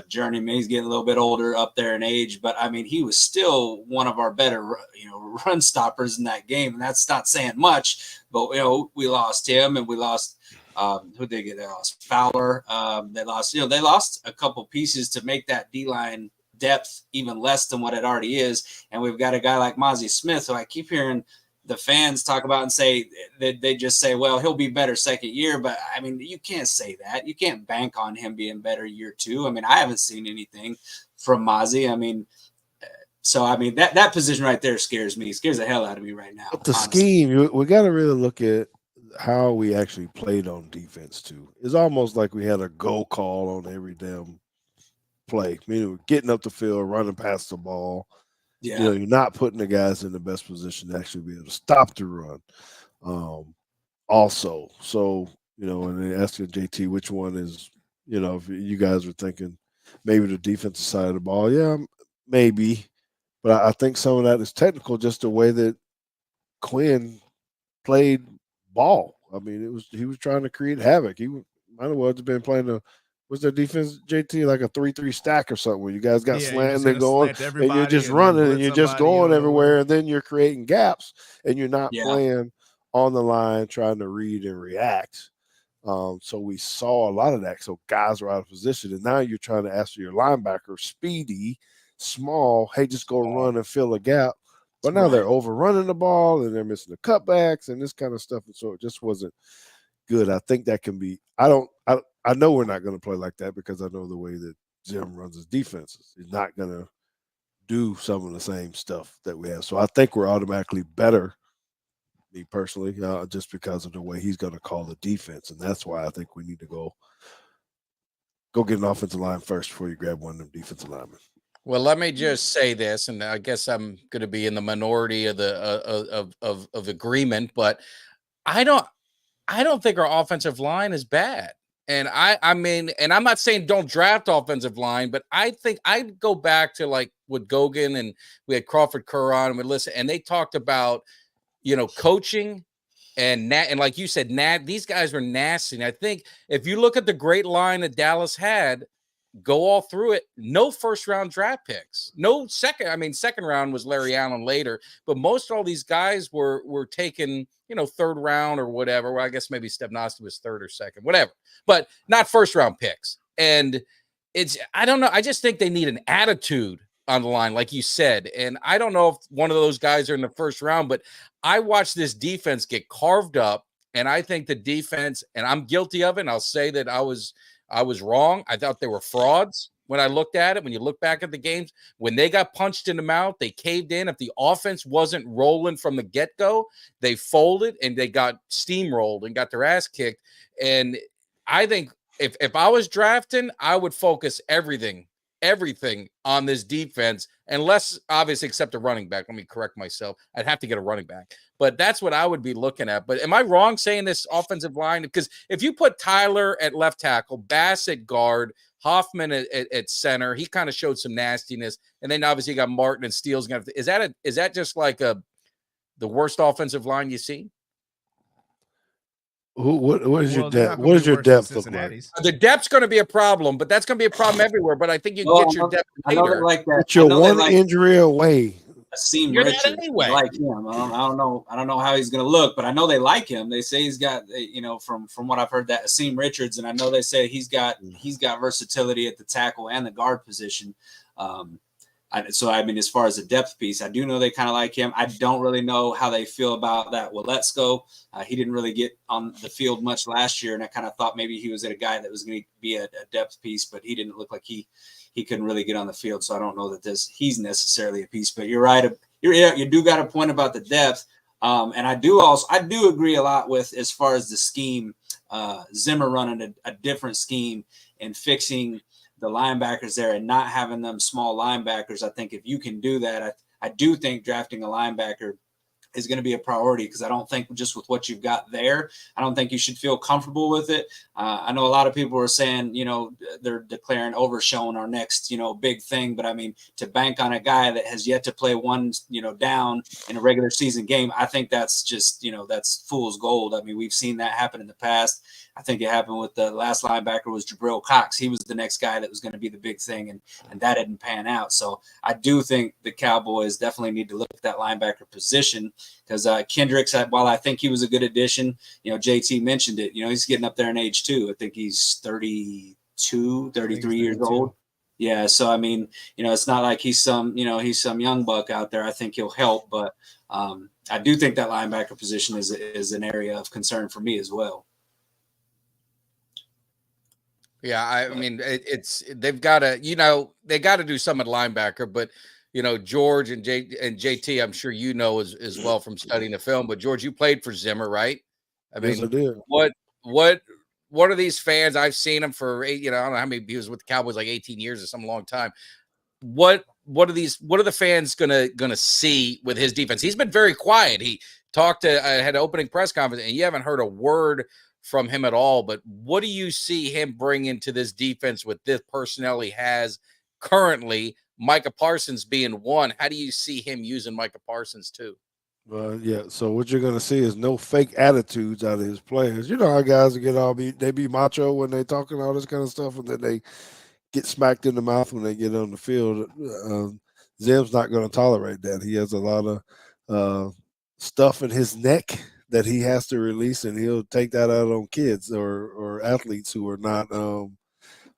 journeyman. He's getting a little bit older up there in age, but I mean, he was still one of our better, run stoppers in that game, and that's not saying much. But we lost him, and we lost. Who they get? They lost Fowler. They lost a couple pieces to make that D-line depth even less than what it already is. And we've got a guy like Mozzie Smith, who I keep hearing the fans talk about and say that they just say, well, he'll be better second year. But I mean, you can't say that. You can't bank on him being better year two. I mean, I haven't seen anything from Mozzie. I mean, so I mean, that position right there scares me. It scares the hell out of me right now. But the scheme, we got to really look at how we actually played on defense too. It's almost like we had a go call on every damn play. Meaning we're getting up the field, running past the ball. Yeah. You're not putting the guys in the best position to actually be able to stop the run. Also, so and then asking JT which one is, if you guys are thinking maybe the defensive side of the ball, yeah, maybe. But I think some of that is technical, just the way that Quinn played ball. I mean, he was trying to create havoc. He might have well been playing what's their defense, JT, like a 3-3 stack or something where you guys got slanting and going, and you're just running and you're just going everywhere, and then you're creating gaps, and you're not playing on the line trying to read and react. So we saw a lot of that. So guys were out of position, and now you're trying to ask for your linebacker, speedy, small, hey, just go run and fill a gap. But now they're overrunning the ball, and they're missing the cutbacks and this kind of stuff, and so it just wasn't good. I think that can be. I know we're not going to play like that because I know the way that Jim runs his defenses. He's not going to do some of the same stuff that we have. So I think we're automatically better, me personally, just because of the way he's going to call the defense, and that's why I think we need to go get an offensive line first before you grab one of them defensive linemen. Well, let me just say this, and I guess I'm going to be in the minority of the of agreement, but I don't think our offensive line is bad. And I mean, and I'm not saying don't draft offensive line, but I think I'd go back to like with Gogan, and we had Crawford Kerr on, and we listen, and they talked about, coaching and like you said, these guys were nasty. And I think if you look at the great line that Dallas had, go all through it, no first round draft picks, no second. I mean, second round was Larry Allen later, but most all these guys were taken, third round or whatever. Well, I guess maybe Stepnoski was third or second, whatever, but not first round picks. And I don't know. I just think they need an attitude on the line, like you said. And I don't know if one of those guys are in the first round, but I watched this defense get carved up, and I think the defense, and I'm guilty of it, and I'll say that I was wrong. I thought they were frauds when I looked at it. When you look back at the games, when they got punched in the mouth, they caved in. If the offense wasn't rolling from the get-go, they folded and they got steamrolled and got their ass kicked. And I think if I was drafting, I would focus everything on this defense, unless obviously except a running back. Let me correct myself. I'd have to get a running back, but that's what I would be looking at. But am I wrong saying this offensive line? Because if you put Tyler at left tackle, Bass at guard, Hoffman at center, he kind of showed some nastiness. And then obviously you got Martin and Steele's going to, is that just like the worst offensive line you see? What is your depth? What does your depth look like? The depth's going to be a problem, but that's going to be a problem everywhere. But I think you get your depth later. Like that. But you're one injury away Asim You're that Richards. anyway. I like him. I don't know how he's going to look, but I know they like him. They say he's got, from what I've heard, that Asim Richards, and I know they say he's got versatility at the tackle and the guard position. So I mean, as far as the depth piece, I do know they kind of like him. I don't really know how they feel about that. Well, let's go. He didn't really get on the field much last year, and I kind of thought maybe he was a guy that was going to be a depth piece, but he didn't look like he couldn't really get on the field. So I don't know that he's necessarily a piece. But you're right. You do got a point about the depth, and I do agree a lot with as far as the scheme. Zimmer running a different scheme and fixing the linebackers there and not having them small linebackers. I think if you can do that, I do think drafting a linebacker is going to be a priority, because I don't think just with what you've got there, I don't think you should feel comfortable with it. I know a lot of people are saying, they're declaring Overshown our next, big thing. But I mean, to bank on a guy that has yet to play one, down in a regular season game, I think that's just, that's fool's gold. I mean, we've seen that happen in the past. I think it happened with the last linebacker was Jabril Cox. He was the next guy that was going to be the big thing, and that didn't pan out. So I do think the Cowboys definitely need to look at that linebacker position, because Kendricks, while I think he was a good addition, JT mentioned it, he's getting up there in age too. I think he's 33 years old. Yeah. So, I mean, it's not like he's some young buck out there. I think he'll help, but I do think that linebacker position is an area of concern for me as well. Yeah, I mean, they've got to, they got to do some at linebacker, but George and JT, I'm sure as well from studying the film. But George, you played for Zimmer, right? I mean, yes, I did. What are these fans? I've seen them for I don't know how many. He was with the Cowboys like 18 years or some long time. What are the fans gonna see with his defense? He's been very quiet. He talked to had an opening press conference, and you haven't heard a word from him at all. But what do you see him bring into this defense with this personnel he has currently? Micah Parsons being one. How do you see him using Micah Parsons too? Yeah. So what you're gonna see is no fake attitudes out of his players. You know how guys they be macho when they talking all this kind of stuff, and then they get smacked in the mouth when they get on the field. Zim's not going to tolerate that. He has a lot of stuff in his neck that he has to release, and he'll take that out on kids or athletes who are not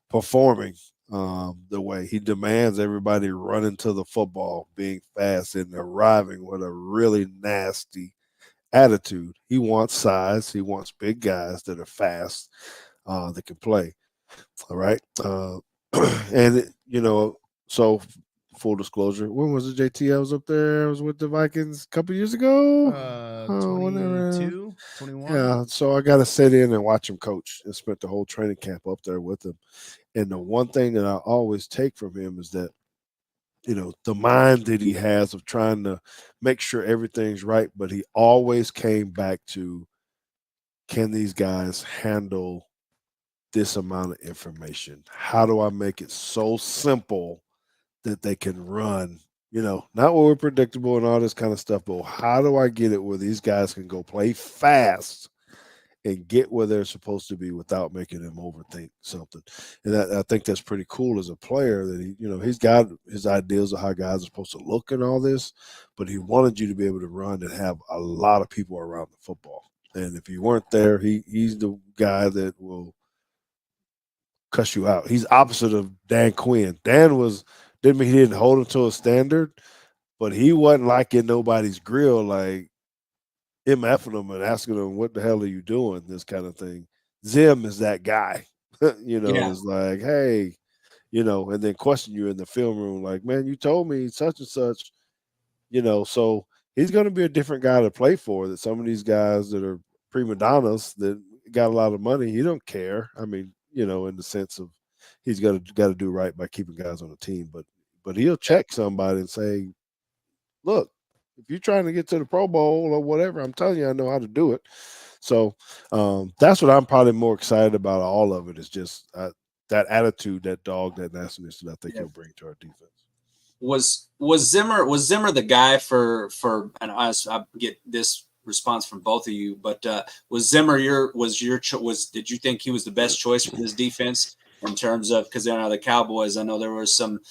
performing the way he demands. Everybody running to the football, being fast, and arriving with a really nasty attitude. He wants size. He wants big guys that are fast, that can play. All right. And so full disclosure, when was it, JT? I was up there. I was with the Vikings a couple years ago. 22, 21. Yeah. So I got to sit in and watch him coach, and spent the whole training camp up there with him. And the one thing that I always take from him is that, the mind that he has of trying to make sure everything's right, but he always came back to, can these guys handle this amount of information? How do I make it so simple that they can run, not what we're predictable and all this kind of stuff, but how do I get it where these guys can go play fast and get where they're supposed to be without making them overthink something? And I think that's pretty cool as a player, that he's got his ideas of how guys are supposed to look and all this, but he wanted you to be able to run and have a lot of people around the football. And if you weren't there, he's the guy that will cuss you out. He's opposite of Dan Quinn. Dan didn't mean he didn't hold him to a standard, but he wasn't like in nobody's grill, like MFing them and asking them, what the hell are you doing? This kind of thing. Zim is that guy, It's like, hey, and then question you in the film room, like, man, you told me such and such, so he's going to be a different guy to play for. That some of these guys that are prima donnas that got a lot of money, he don't care. I mean, in the sense of he's got to do right by keeping guys on the team, but he'll check somebody and say, look, if you're trying to get to the Pro Bowl or whatever, I'm telling you, I know how to do it. So that's what I'm probably more excited about. All of it is just that attitude, that dog, that nastiness that I think he'll bring to our defense. Was Zimmer the guy for and I get this response from both of you, but was Zimmer did you think he was the best choice for this defense in terms of, because the Cowboys, I know there was some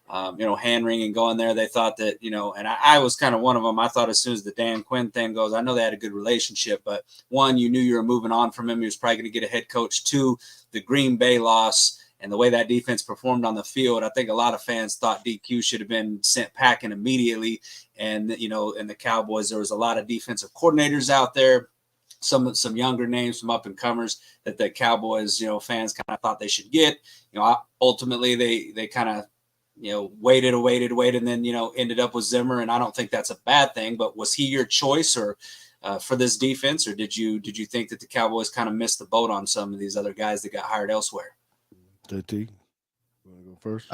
hand wringing going there. They thought that, and I was kind of one of them. I thought as soon as the Dan Quinn thing goes, I know they had a good relationship, but one, you knew you were moving on from him. He was probably going to get a head coach. Two, the Green Bay loss and the way that defense performed on the field, I think a lot of fans thought DQ should have been sent packing immediately. And, in the Cowboys, there was a lot of defensive coordinators out there, some younger names, some up and comers that the Cowboys, fans kind of thought they should get. Ultimately they kind of, waited, and then, ended up with Zimmer. And I don't think that's a bad thing, but was he your choice or for this defense? Or did you think that the Cowboys kind of missed the boat on some of these other guys that got hired elsewhere? JT, you want to go first?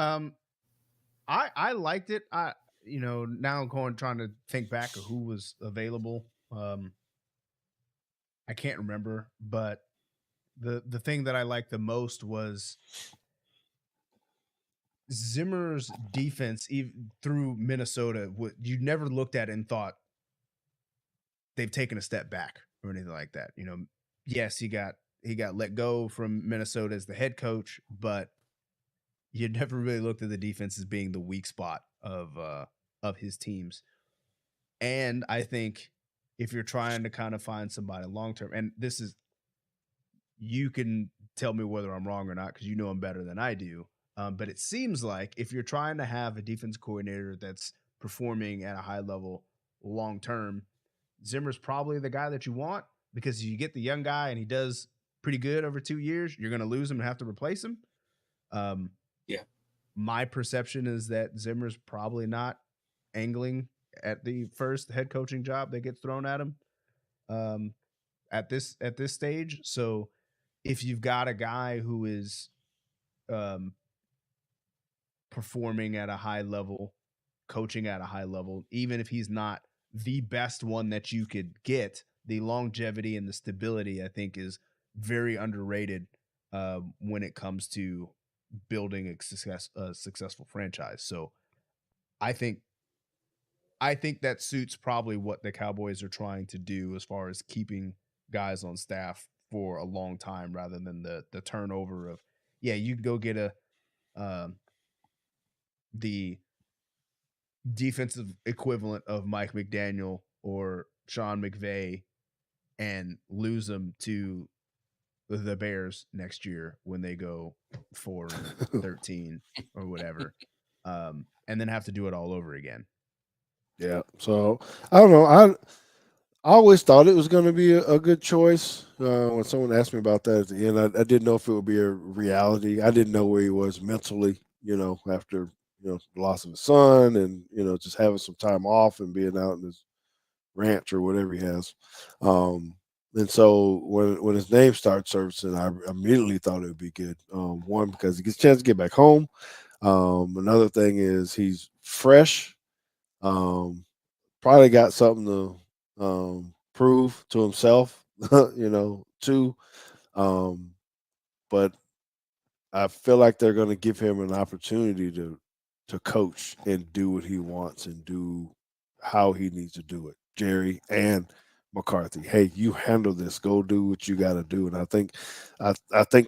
I liked it. Now I'm trying to think back of who was available. I can't remember, but the thing that I liked the most was Zimmer's defense, even through Minnesota. You never looked at it and thought they've taken a step back or anything like that. Yes, he got let go from Minnesota as the head coach, but you never really looked at the defense as being the weak spot of his teams. And I think if you're trying to kind of find somebody long term, and this is, you can tell me whether I'm wrong or not because you know him better than I do. But it seems like if you're trying to have a defense coordinator that's performing at a high level long term, Zimmer's probably the guy that you want, because you get the young guy and he does pretty good over 2 years, you're going to lose him and have to replace him. Yeah. My perception is that Zimmer's probably not angling at the first head coaching job that gets thrown at him at this stage. So if you've got a guy who is performing at a high level, coaching at a high level, even if he's not the best one that you could get, the longevity and the stability, I think, is very underrated when it comes to building a successful franchise. So I think that suits probably what the Cowboys are trying to do as far as keeping guys on staff for a long time, rather than the turnover of, you can go get the defensive equivalent of Mike McDaniel or Sean McVay and lose them to the Bears next year when they go 4-13 or whatever, and then have to do it all over again. Yeah. So I don't know. I always thought it was going to be a good choice. When someone asked me about that at the end, I didn't know if it would be a reality. I didn't know where he was mentally, after, the loss of his son and, just having some time off and being out in his ranch or whatever he has. And so when his name started surfacing, I immediately thought it would be good. One, because he gets a chance to get back home. Another thing is he's fresh. Probably got something to prove to himself, too. But I feel like they're going to give him an opportunity to coach and do what he wants and do how he needs to do it. Jerry and McCarthy, hey, you handle this. Go do what you got to do. And I think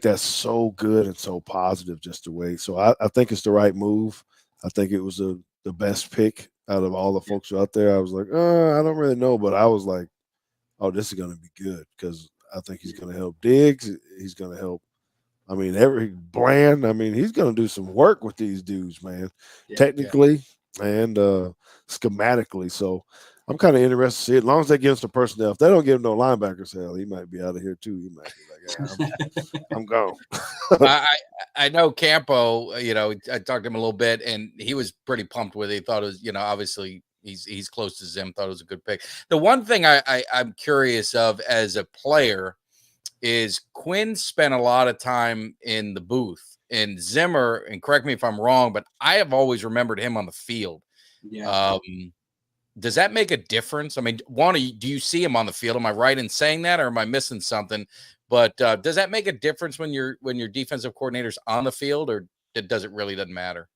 that's so good and so positive just to wait. So I think it's the right move. I think it was the best pick out of all the folks out there. I was like, I don't really know, but I was like, oh, this is going to be good because I think he's going to help Diggs. He's going to help. I mean, Bland. I mean, he's going to do some work with these dudes, man, technically and schematically. So I'm kind of interested to see it. As long as they give him some personnel. If they don't give him no linebackers, hell, he might be out of here too. He might be like, I'm gone. I know Campo, I talked to him a little bit and he was pretty pumped with it. He thought it was, obviously he's close to Zim, thought it was a good pick. The one thing I'm curious of as a player is Quinn spent a lot of time in the booth, and Zimmer, and correct me if I'm wrong, but I have always remembered him on the field. Yeah. Does that make a difference? I mean, do you see him on the field? Am I right in saying that, or am I missing something? But does that make a difference when your defensive coordinator's on the field, or does it really doesn't matter?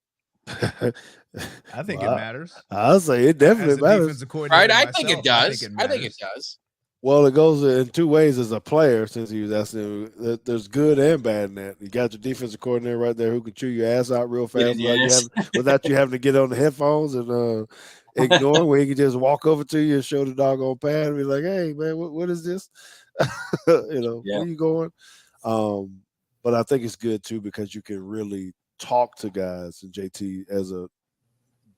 I think it matters. I'll say it definitely matters. Right? I think it does. I think it does. Well, it goes in two ways as a player, since he was asking. There's good and bad in that. You got your defensive coordinator right there who can chew your ass out real fast Yes. without you having to get on the headphones and ignore, where he can just walk over to you and show the doggone pad and be like, "Hey, man, what is this? Yeah. Where you going?" But I think it's good too because you can really talk to guys. And JT, as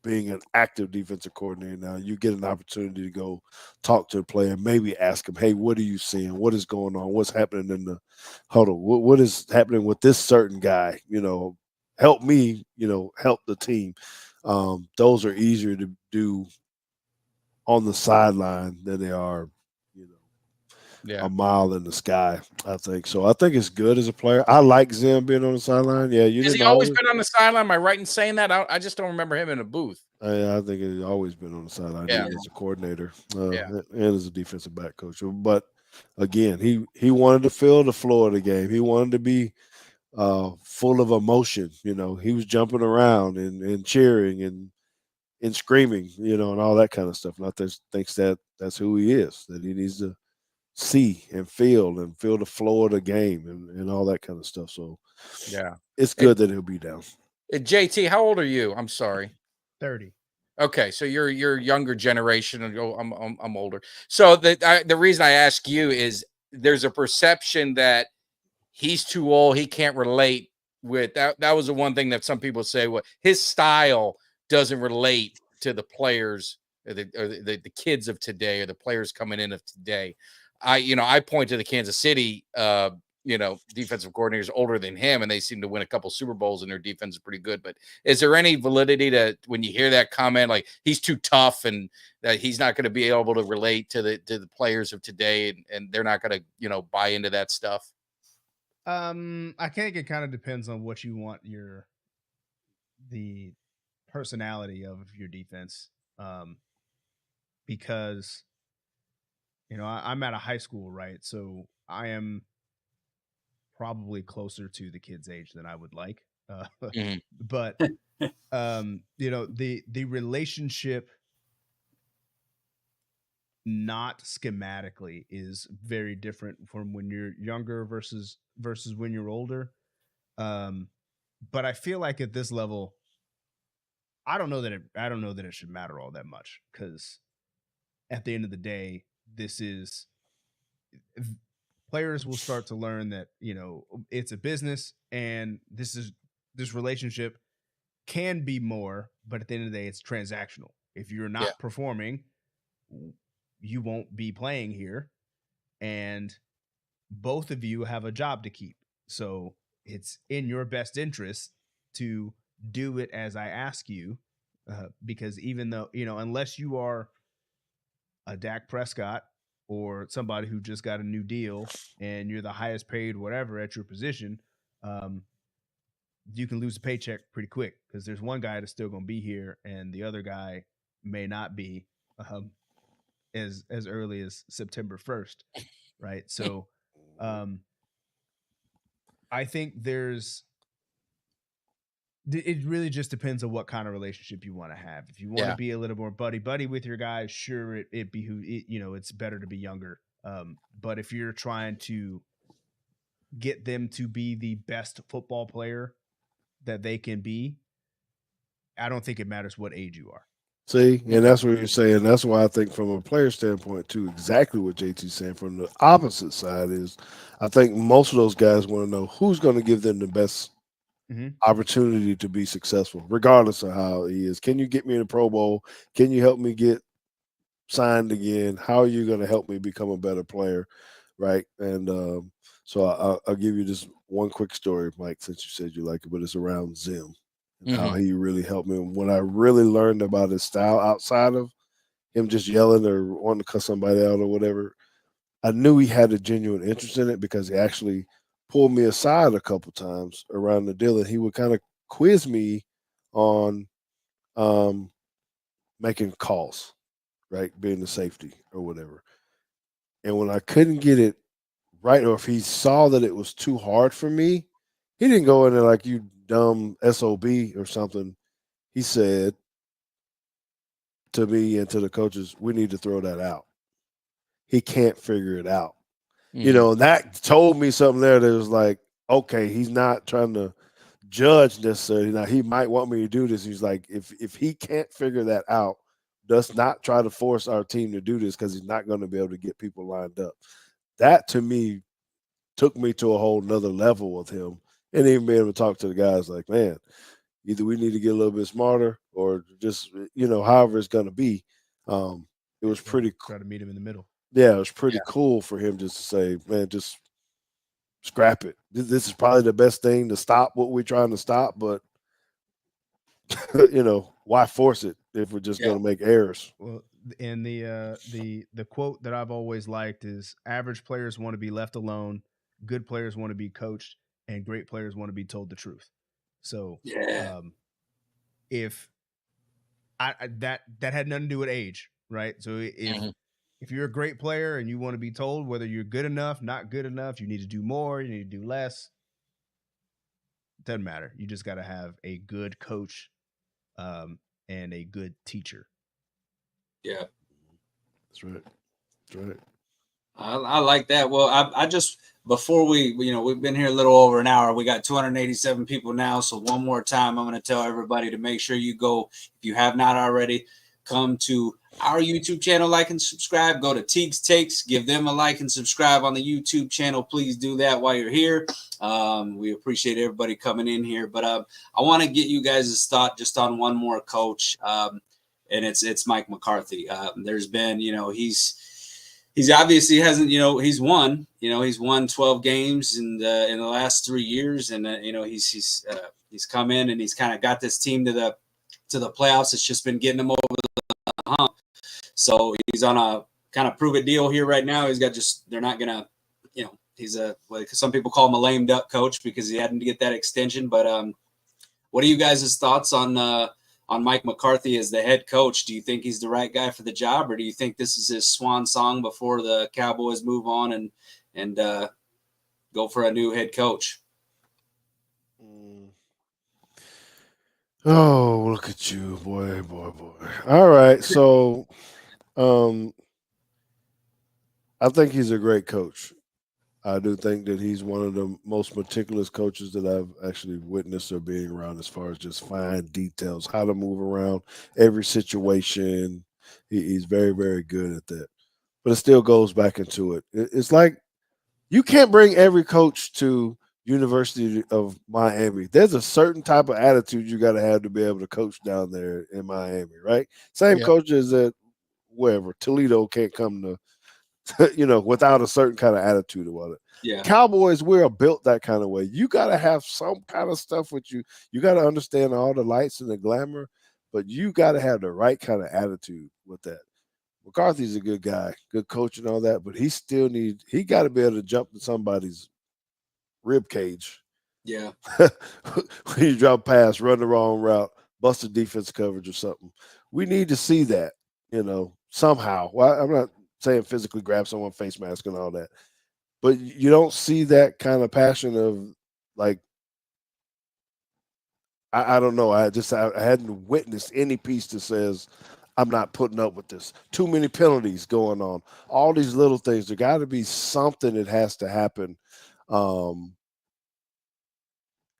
being an active defensive coordinator now, you get an opportunity to go talk to a player and maybe ask him, "Hey, what are you seeing? What is going on? What's happening in the huddle? What is happening with this certain guy? Help me. Help the team." Those are easier to do on the sideline than they are, Yeah. a mile in the sky, I think. So I think it's good as a player. I like Zim being on the sideline. Yeah, you Has didn't he always always. been on the sideline? Am I right in saying that? I just don't remember him in a booth. I think he's always been on the sideline, Yeah. even as a coordinator, Yeah. and as a defensive back coach. But again, he wanted to feel the flow of the game. He wanted to be full of emotion. He was jumping around and cheering and screaming, and all that kind of stuff. And I thinks that that's who he is. That he needs to see and feel the flow of the game and all that kind of stuff. So Yeah. it's good that he'll be down. JT, how old are you? I'm sorry. 30. Okay, so you're younger generation, and I'm older. So the reason I ask you is there's a perception that he's too old, he can't relate with that. That was the one thing that some people say. Well, his style doesn't relate to the players or the kids of today or the players coming in of today. I point to the Kansas City defensive coordinators older than him, and they seem to win a couple Super Bowls, and their defense is pretty good. But is there any validity to when you hear that comment, like he's too tough and that he's not going to be able to relate to the players of today, and they're not going to buy into that stuff? I think it kind of depends on what you want the personality of your defense. Because I'm at a high school, right? So I am probably closer to the kids' age than I would like. Mhm. But the relationship, not schematically, is very different from when you're younger versus when you're older. But I feel like at this level, I don't know that it should matter all that much, because at the end of the day, players will start to learn that it's a business, and this relationship can be more, but at the end of the day, it's transactional. If you're not performing, you won't be playing here, and both of you have a job to keep. So it's in your best interest to do it as I ask you, because even though, unless you are a Dak Prescott or somebody who just got a new deal and you're the highest paid whatever at your position, you can lose a paycheck pretty quick, because there's one guy that's still going to be here and the other guy may not be, as early as September 1st, right? So I think it really just depends on what kind of relationship you want to have. If you want to be a little more buddy with your guys, sure, it's better to be younger. But if you're trying to get them to be the best football player that they can be, I don't think it matters what age you are. See, and that's what you're saying. That's why I think from a player standpoint too, exactly what JT's saying. From the opposite side is, I think most of those guys want to know who's going to give them the best opportunity to be successful, regardless of how he is. Can you get me in the Pro Bowl? Can you help me get signed again? How are you going to help me become a better player? Right. And so I'll give you just one quick story, Mike, since you said you like it, but it's around Zim and how he really helped me. When I really learned about his style outside of him just yelling or wanting to cuss somebody out or whatever, I knew he had a genuine interest in it, because he actually pulled me aside a couple times around the deal, and he would kind of quiz me on making calls, right, being the safety or whatever. And when I couldn't get it right, or if he saw that it was too hard for me, he didn't go in there like, "You dumb SOB" or something. He said to me and to the coaches, "We need to throw that out." he can't figure it out. Mm-hmm. You know, and that told me something there that was like, okay, he's not trying to judge necessarily. Now he might want me to do this. He's like, if he can't figure that out, does not try to force our team to do this because he's not going to be able to get people lined up. That to me took me to a whole nother level with him, and even being able to talk to the guys like, man, either we need to get a little bit smarter or just, you know, however it's going to be. It was pretty try to meet him in the middle. Yeah, it was pretty cool for him just to say, man, just scrap it. This is probably the best thing to stop what we're trying to stop, but you know, why force it if we're just going to make errors? Well, and the quote that I've always liked is average players want to be left alone, good players want to be coached, and great players want to be told the truth. So if that had nothing to do with age, right? So if you're a great player and you want to be told whether you're good enough, not good enough, you need to do more, you need to do less, it doesn't matter. You just got to have a good coach and a good teacher. Yeah, that's right. That's right. I like that. Well, I just, before we've been here a little over an hour. We got 287 people now. So one more time, I'm going to tell everybody to make sure you go, if you have not already, come to our YouTube channel, like and subscribe. Go to Teague's Takes, give them a like and subscribe on the YouTube channel. Please do that while you're here. We appreciate everybody coming in here. But I want to get you guys' thought just on one more coach, and it's Mike McCarthy. There's been, he's obviously hasn't, he's won 12 games in the last 3 years, and he's come in and he's kind of got this team to the playoffs. It's just been getting them over the hump. So he's on a kind of prove it deal here right now. They're not gonna, he's some people call him a lame duck coach because he hadn't to get that extension. But what are you guys' thoughts on Mike McCarthy as the head coach? Do you think he's the right guy for the job, or do you think this is his swan song before the Cowboys move on and go for a new head coach? Oh, look at you, boy. All right, so I think he's a great coach. I do think that he's one of the most meticulous coaches that I've actually witnessed or being around, as far as just fine details, how to move around every situation. He's very, very good at that. But it still goes back into it. It's like you can't bring every coach to University of Miami. There's a certain type of attitude you got to have be able to coach down there in Miami, right? Same coaches at wherever. Toledo can't come to, without a certain kind of attitude about it. Yeah. Cowboys, we're built that kind of way. You got to have some kind of stuff with you. You got to understand all the lights and the glamour, but you got to have the right kind of attitude with that. McCarthy's a good guy, good coach and all that, but he got to be able to jump in somebody's rib cage. Yeah. When you drop pass, run the wrong route, bust the defense coverage or something. We need to see that, somehow. Well, I'm not saying physically grab someone's face mask and all that, but you don't see that kind of passion of, like, I don't know. I hadn't witnessed any piece that says I'm not putting up with this. Too many penalties going on. All these little things. There got to be something that has to happen.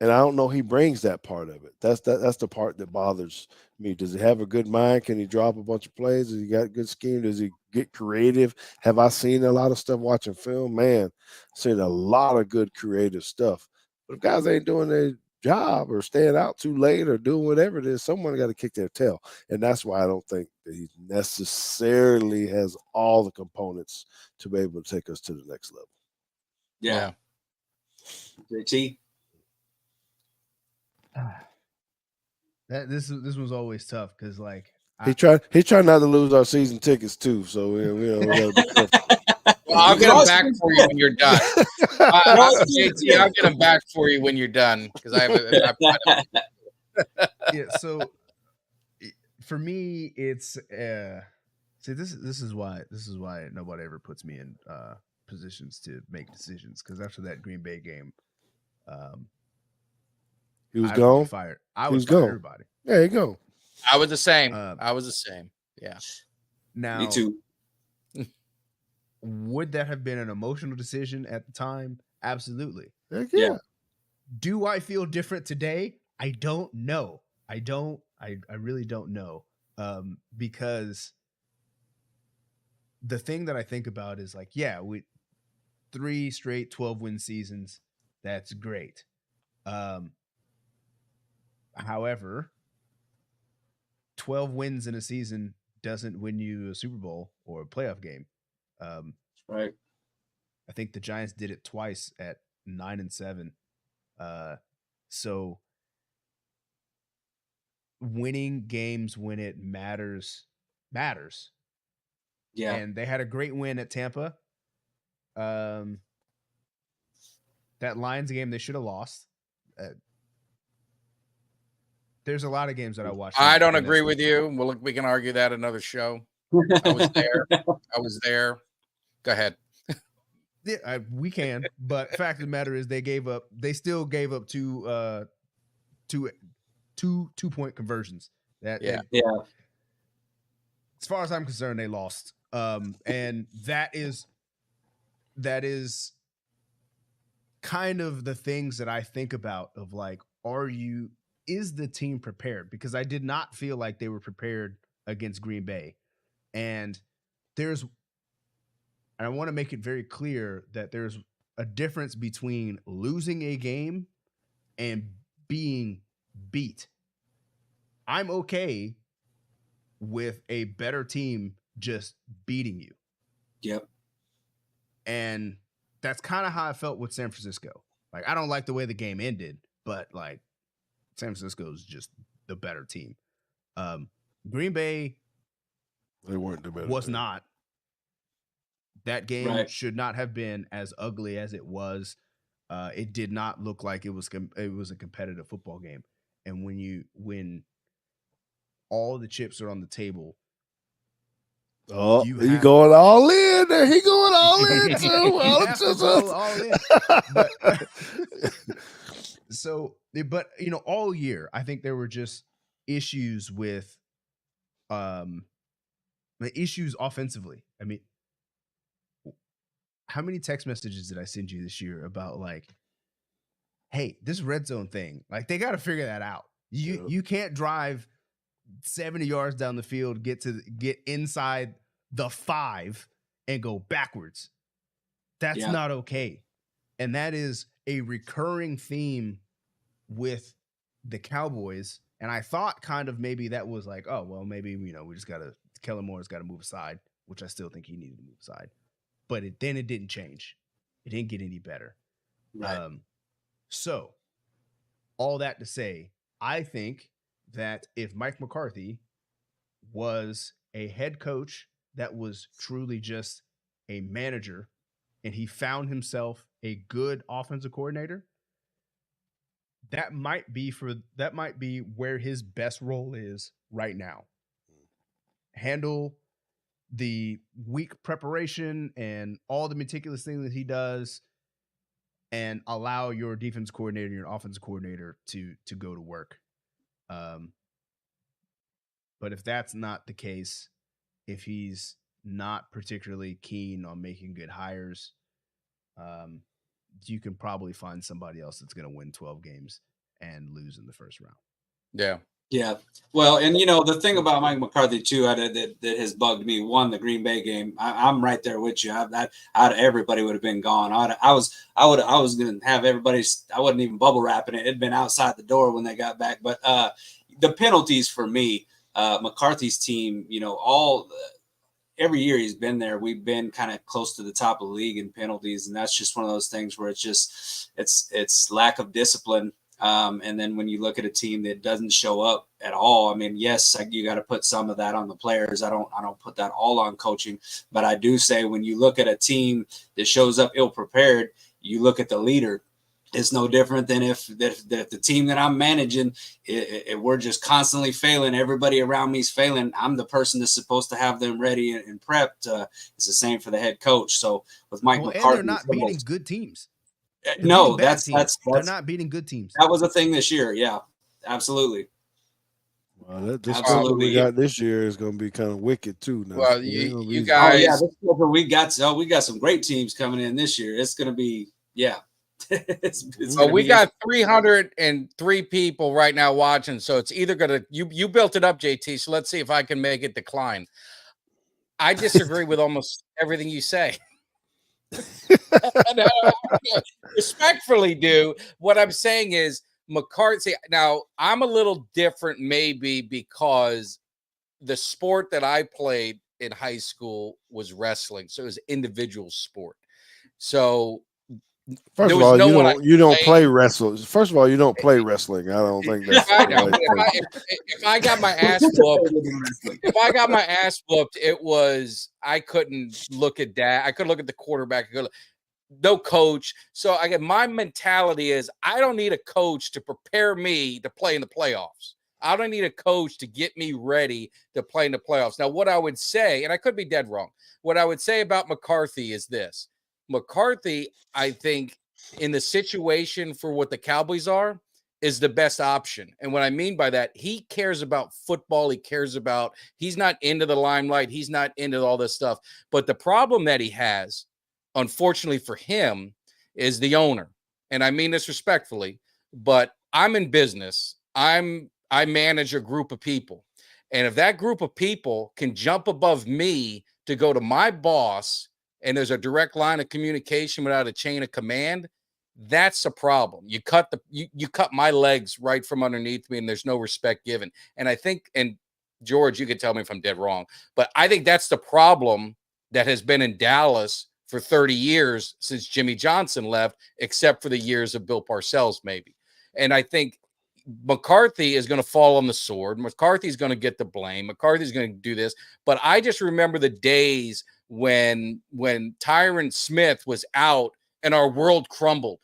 And I don't know he brings that part of it. That's the part that bothers me. Does he have a good mind? Can he drop a bunch of plays? Does he got a good scheme? Does he get creative? Have I seen a lot of stuff watching film? Man, I've seen a lot of good creative stuff. But if guys ain't doing their job or staying out too late or doing whatever it is, someone got to kick their tail. And that's why I don't think that he necessarily has all the components to be able to take us to the next level. Yeah. JT? This was always tough because, like, he tried not to lose our season tickets too. So we gotta be careful. Well, I'll get them back for you when you're done. JT, I'll get them back for you when you're done because I have yeah. So for me, it's see this is why nobody ever puts me in positions to make decisions, because after that Green Bay game, he was gone. Fired. He was gone. Everybody. There you go. I was the same. Yeah. Now, me too. would that have been an emotional decision at the time? Absolutely. Heck Yeah. yeah. Do I feel different today? I don't know. I really don't know. Because the thing that I think about is like, yeah, we 3 straight 12-win seasons. That's great. However, 12 wins in a season doesn't win you a Super Bowl or a playoff game. Right. I think the Giants did it twice at 9-7. So winning games when it matters. Yeah. And they had a great win at Tampa. That Lions game they should have lost. There's a lot of games that I watched. I don't agree with you. Well, we can argue that another show. I was there. Go ahead. Yeah, we can, but fact of the matter is they still gave up two 2-point conversions. Yeah. As far as I'm concerned, they lost. And that is kind of the things that I think about of like, is the team prepared? Because I did not feel like they were prepared against Green Bay. And I want to make it very clear that there's a difference between losing a game and being beat. I'm okay with a better team just beating you. Yep. And that's kind of how I felt with San Francisco. Like, I don't like the way the game ended, but like San Francisco is just the better team. Green Bay, they weren't the better was team. not. That game Right. should not have been as ugly as it was. It did not look like it was a competitive football game. And when all the chips are on the table, oh, you going all in there? He going all in too. all in. But all year, I think there were just issues with issues offensively. I mean, how many text messages did I send you this year about like, hey, this red zone thing, like they got to figure that out. You can't drive 70 yards down the field, get inside the 5 and go backwards. That's not okay. And that is a recurring theme with the Cowboys. And I thought kind of maybe that was like, oh, well, maybe, we just Kellen Moore's got to move aside, which I still think he needed to move aside. But then it didn't change. It didn't get any better. Right. So all that to say, I think that if Mike McCarthy was a head coach that was truly just a manager and he found himself a good offensive coordinator, that might be where his best role is right now. Handle the week preparation and all the meticulous things that he does, and allow your defense coordinator and your offensive coordinator to go to work. But if that's not the case, if he's not particularly keen on making good hires, you can probably find somebody else that's going to win 12 games and lose in the first round. Yeah. Yeah. Well, and the thing about Mike McCarthy too, that has bugged me. One, the Green Bay game. I'm right there with you. Everybody would have been gone. I was going to have everybody. I wasn't even bubble wrapping it. It'd been outside the door when they got back. But the penalties for me, McCarthy's team. Every year he's been there, we've been kind of close to the top of the league in penalties, and that's just one of those things where it's lack of discipline. And then when you look at a team that doesn't show up at all, I mean, yes, you got to put some of that on the players. I don't put that all on coaching, but I do say when you look at a team that shows up ill prepared, you look at the leader. It's no different than if the team that I'm managing, we're just constantly failing. Everybody around me is failing. I'm the person that's supposed to have them ready and prepped. It's the same for the head coach. So with Mike McCarthy, and they're not beating good teams. No, that's they're not beating good teams. That was a thing this year. Yeah, absolutely. This schedule we got this year is going to be kind of wicked too. Now. Well, So you Oh guys, yeah, this schedule we got some great teams coming in this year. It's going to be it's well, we got 303 people right now watching, so it's either going to you built it up, JT. So let's see if I can make it decline. I disagree with almost everything you say. No, respectfully, do what I'm saying is McCarthy. Now, I'm a little different, maybe because the sport that I played in high school was wrestling, so it was individual sport. So first of all, you don't play wrestling. First of all, you don't play wrestling. I don't think that's. I know. If I got my ass whooped, it was I couldn't look at that. I couldn't look at the quarterback. No coach. So I get my mentality is I don't need a coach to prepare me to play in the playoffs. I don't need a coach to get me ready to play in the playoffs. Now, what I would say, and I could be dead wrong, what I would say about McCarthy is this. McCarthy, I think, in the situation for what the Cowboys are, is the best option. And what I mean by that, he cares about football. He's not into the limelight. He's not into all this stuff. But the problem that he has, unfortunately for him, is the owner. And I mean this respectfully, but I'm in business. I manage a group of people. And if that group of people can jump above me to go to my boss, and there's a direct line of communication without a chain of command, that's a problem. You cut my legs right from underneath me, and there's no respect given. And I think, and George, you can tell me if I'm dead wrong, but I think that's the problem that has been in Dallas for 30 years since Jimmy Johnson left, except for the years of Bill Parcells, maybe. And I think McCarthy is going to fall on the sword. McCarthy's going to get the blame. McCarthy's going to do this. But I just remember the days when Tyron Smith was out and our world crumbled.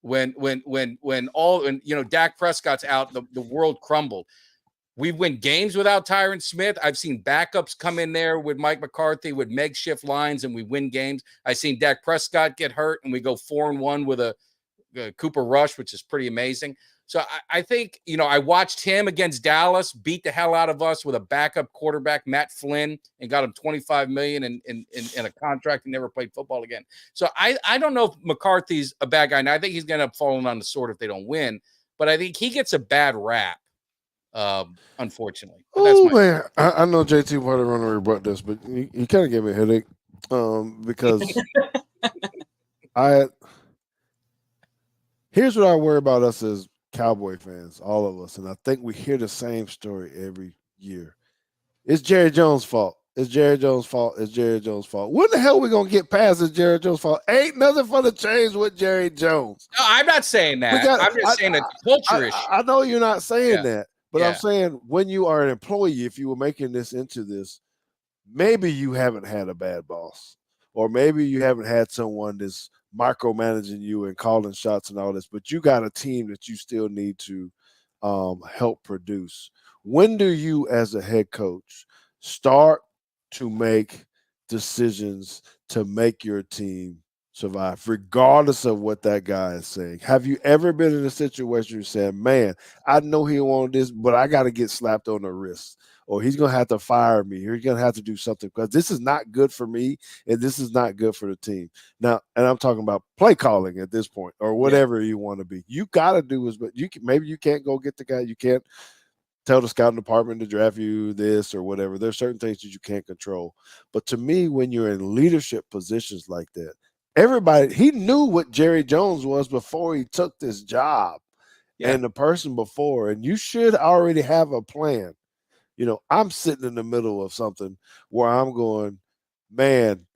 When Dak Prescott's out, the world crumbled. We win games without Tyron Smith. I've seen backups come in there with Mike McCarthy with makeshift lines, and we win games. I've seen Dak Prescott get hurt, and we go 4-1 with a Cooper Rush, which is pretty amazing. So I think, I watched him against Dallas beat the hell out of us with a backup quarterback, Matt Flynn, and got him $25 million in a contract and never played football again. So I don't know if McCarthy's a bad guy. And I think he's going to end up falling on the sword if they don't win. But I think he gets a bad rap, unfortunately. Oh, man. I know JT wanted to run or rebut this, but he kind of gave me a headache because here's what I worry about us as Cowboy fans, all of us, and I think we hear the same story every year. It's Jerry Jones' fault. It's Jerry Jones' fault. It's Jerry Jones' fault. When the hell are we going to get past it's Jerry Jones' fault? Ain't nothing for the change with Jerry Jones. No, I'm not saying that. I'm just saying a culture issue. I know you're not saying that, but I'm saying when you are an employee, if you were making this into this, maybe you haven't had a bad boss, or maybe you haven't had someone that's micromanaging you and calling shots and all this, but you got a team that you still need to help produce. When do you, as a head coach, start to make decisions to make your team survive, regardless of what that guy is saying? Have you ever been in a situation where you said, man, I know he wanted this, but I got to get slapped on the wrist, or he's going to have to fire me, or he's going to have to do something because this is not good for me and this is not good for the team. Now, and I'm talking about play calling at this point, or whatever you want to be. You got to do is, but maybe you can't go get the guy. You can't tell the scouting department to draft you this or whatever. There's certain things that you can't control. But to me, when you're in leadership positions like that, everybody, he knew what Jerry Jones was before he took this job and the person before, and you should already have a plan. I'm sitting in the middle of something where I'm going, man,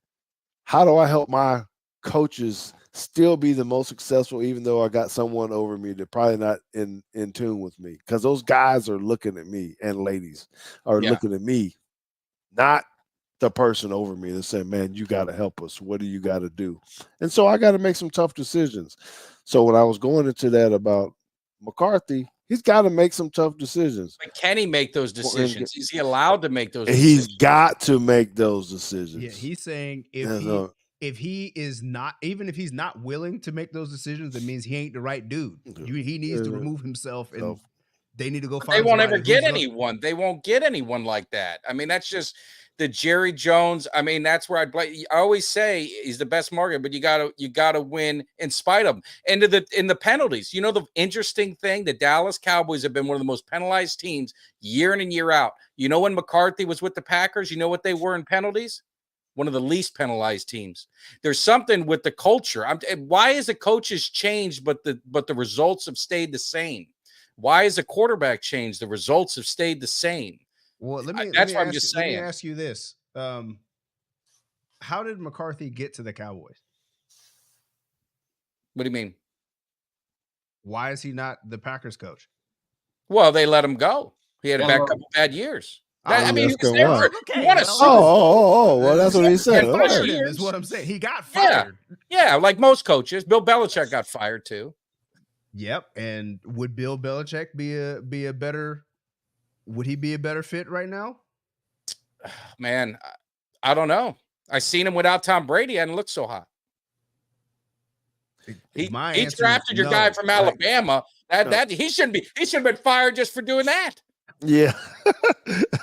how do I help my coaches still be the most successful, even though I got someone over me that probably not in tune with me? Because those guys are looking at me, and ladies are looking at me, not the person over me. They're saying, man, you got to help us. What do you got to do? And so I got to make some tough decisions. So when I was going into that about McCarthy, he's got to make some tough decisions. But can he make those decisions? Is he allowed to make those decisions? He's got to make those decisions. Yeah, he's saying if he is not, even if he's not willing to make those decisions, it means he ain't the right dude. He needs to remove himself and they need to go But find. they won't ever somebody get who's anyone. They won't get anyone like that. I mean, that's just the Jerry Jones. I mean, that's where I always say he's the best market, but you gotta win in spite of him. And in the penalties, you know, the interesting thing, the Dallas Cowboys have been one of the most penalized teams year in and year out. You know, when McCarthy was with the Packers, you know what they were in penalties? One of the least penalized teams. There's something with the culture. Why is the coaches changed, but the results have stayed the same? Why is the quarterback changed? The results have stayed the same. Well, That's what I'm just let me saying. ask you this: how did McCarthy get to the Cowboys? What do you mean? Why is he not the Packers coach? Well, they let him go. He had a Yeah, couple bad years. I He that's was good there one. he won a Super Oh, Bowl. well, that's what he said. They Fired Okay. him, years. is what I'm saying. He got Yeah. fired. Yeah, like most coaches. Bill Belichick got fired too. Yep. And would Bill Belichick be a better? Would he be a better fit right now? Man, I don't know. I seen him without Tom Brady and it looked so hot. He drafted your guy from Alabama. He shouldn't be. He should have been fired just for doing that. Yeah.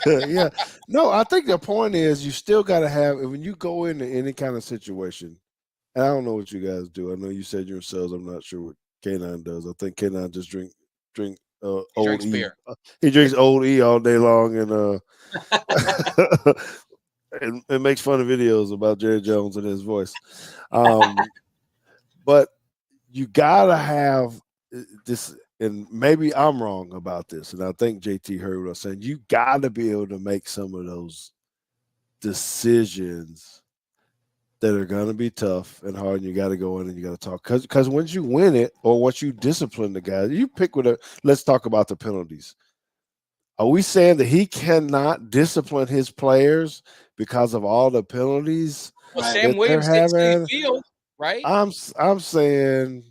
Yeah. No, I think the point is you still got to have, when you go into any kind of situation, and I don't know what you guys do. I know you said yourselves, I'm not sure what K9 does. I think K9 just drink Old E. Beer. He drinks Old E all day long and it makes fun of videos about Jerry Jones and his voice. But you got to have this, and maybe I'm wrong about this, and I think JT heard what I'm saying. You got to be able to make some of those decisions that are going to be tough and hard, and you got to go in and you got to talk. Because once you win it, or once you discipline the guy, you pick let's talk about the penalties. Are we saying that he cannot discipline his players because of all the penalties? Well, Sam Williams did City Field, right? I'm saying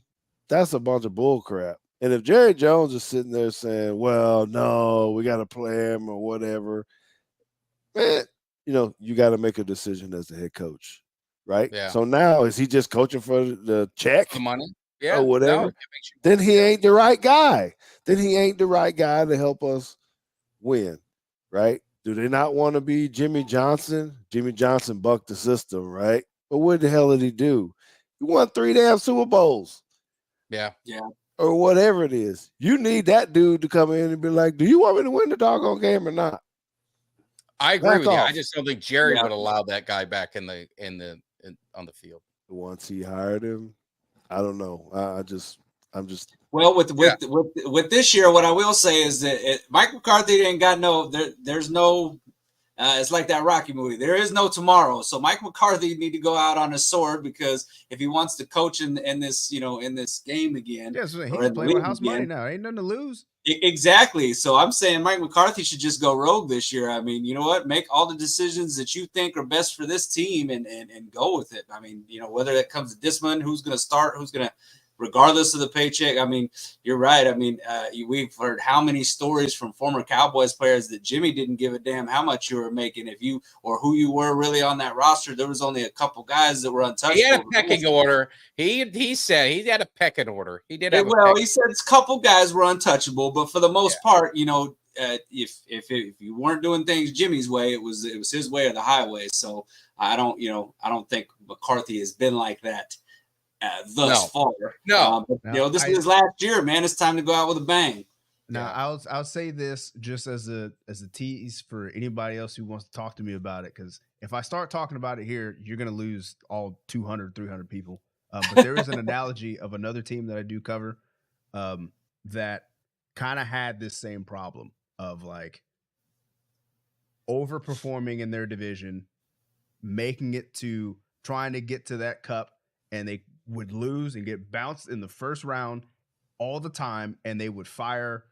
that's a bunch of bull crap. And if Jerry Jones is sitting there saying, well, no, we got to play him or whatever, man, you got to make a decision as the head coach, right? Yeah. So now is he just coaching for the check? The money? Yeah. Or whatever? No, then he ain't the right guy. Then he ain't the right guy to help us win, right? Do they not want to be Jimmy Johnson? Jimmy Johnson bucked the system, right? But what the hell did he do? He won 3 damn Super Bowls. Yeah. Or whatever it is. You need that dude to come in and be like, do you want me to win the doggone game or not? I agree with you. I just don't think Jerry would allow that guy back on the field. Once he hired him, I don't know. I'm just well with this year. What I will say is that Mike McCarthy ain't got there's no. It's like that Rocky movie. There is no tomorrow. So Mike McCarthy need to go out on a sword, because if he wants to coach in this, in this game again, so he can play with house money now. Ain't nothing to lose. Exactly. So I'm saying Mike McCarthy should just go rogue this year. I mean, you know what? Make all the decisions that you think are best for this team and go with it. I mean, whether that comes to discipline, who's going to start, who's going to, regardless of the paycheck. I mean, you're right. I mean, we've heard how many stories from former Cowboys players that Jimmy didn't give a damn how much you were making, if you or who you were really on that roster. There was only a couple guys that were untouchable. He had a pecking order. He said he had a pecking order. He did. He said a couple guys were untouchable, but for the most part, if you weren't doing things Jimmy's way, it was his way or the highway. So I don't think McCarthy has been like that thus far. No, but, this is his last year, man. It's time to go out with a bang. Now, I'll say this just as a tease for anybody else who wants to talk to me about it, because if I start talking about it here, you're going to lose all 200, 300 people. But there is an analogy of another team that I do cover that kind of had this same problem of like overperforming in their division, making it to trying to get to that cup, and they would lose and get bounced in the first round all the time, and they would fire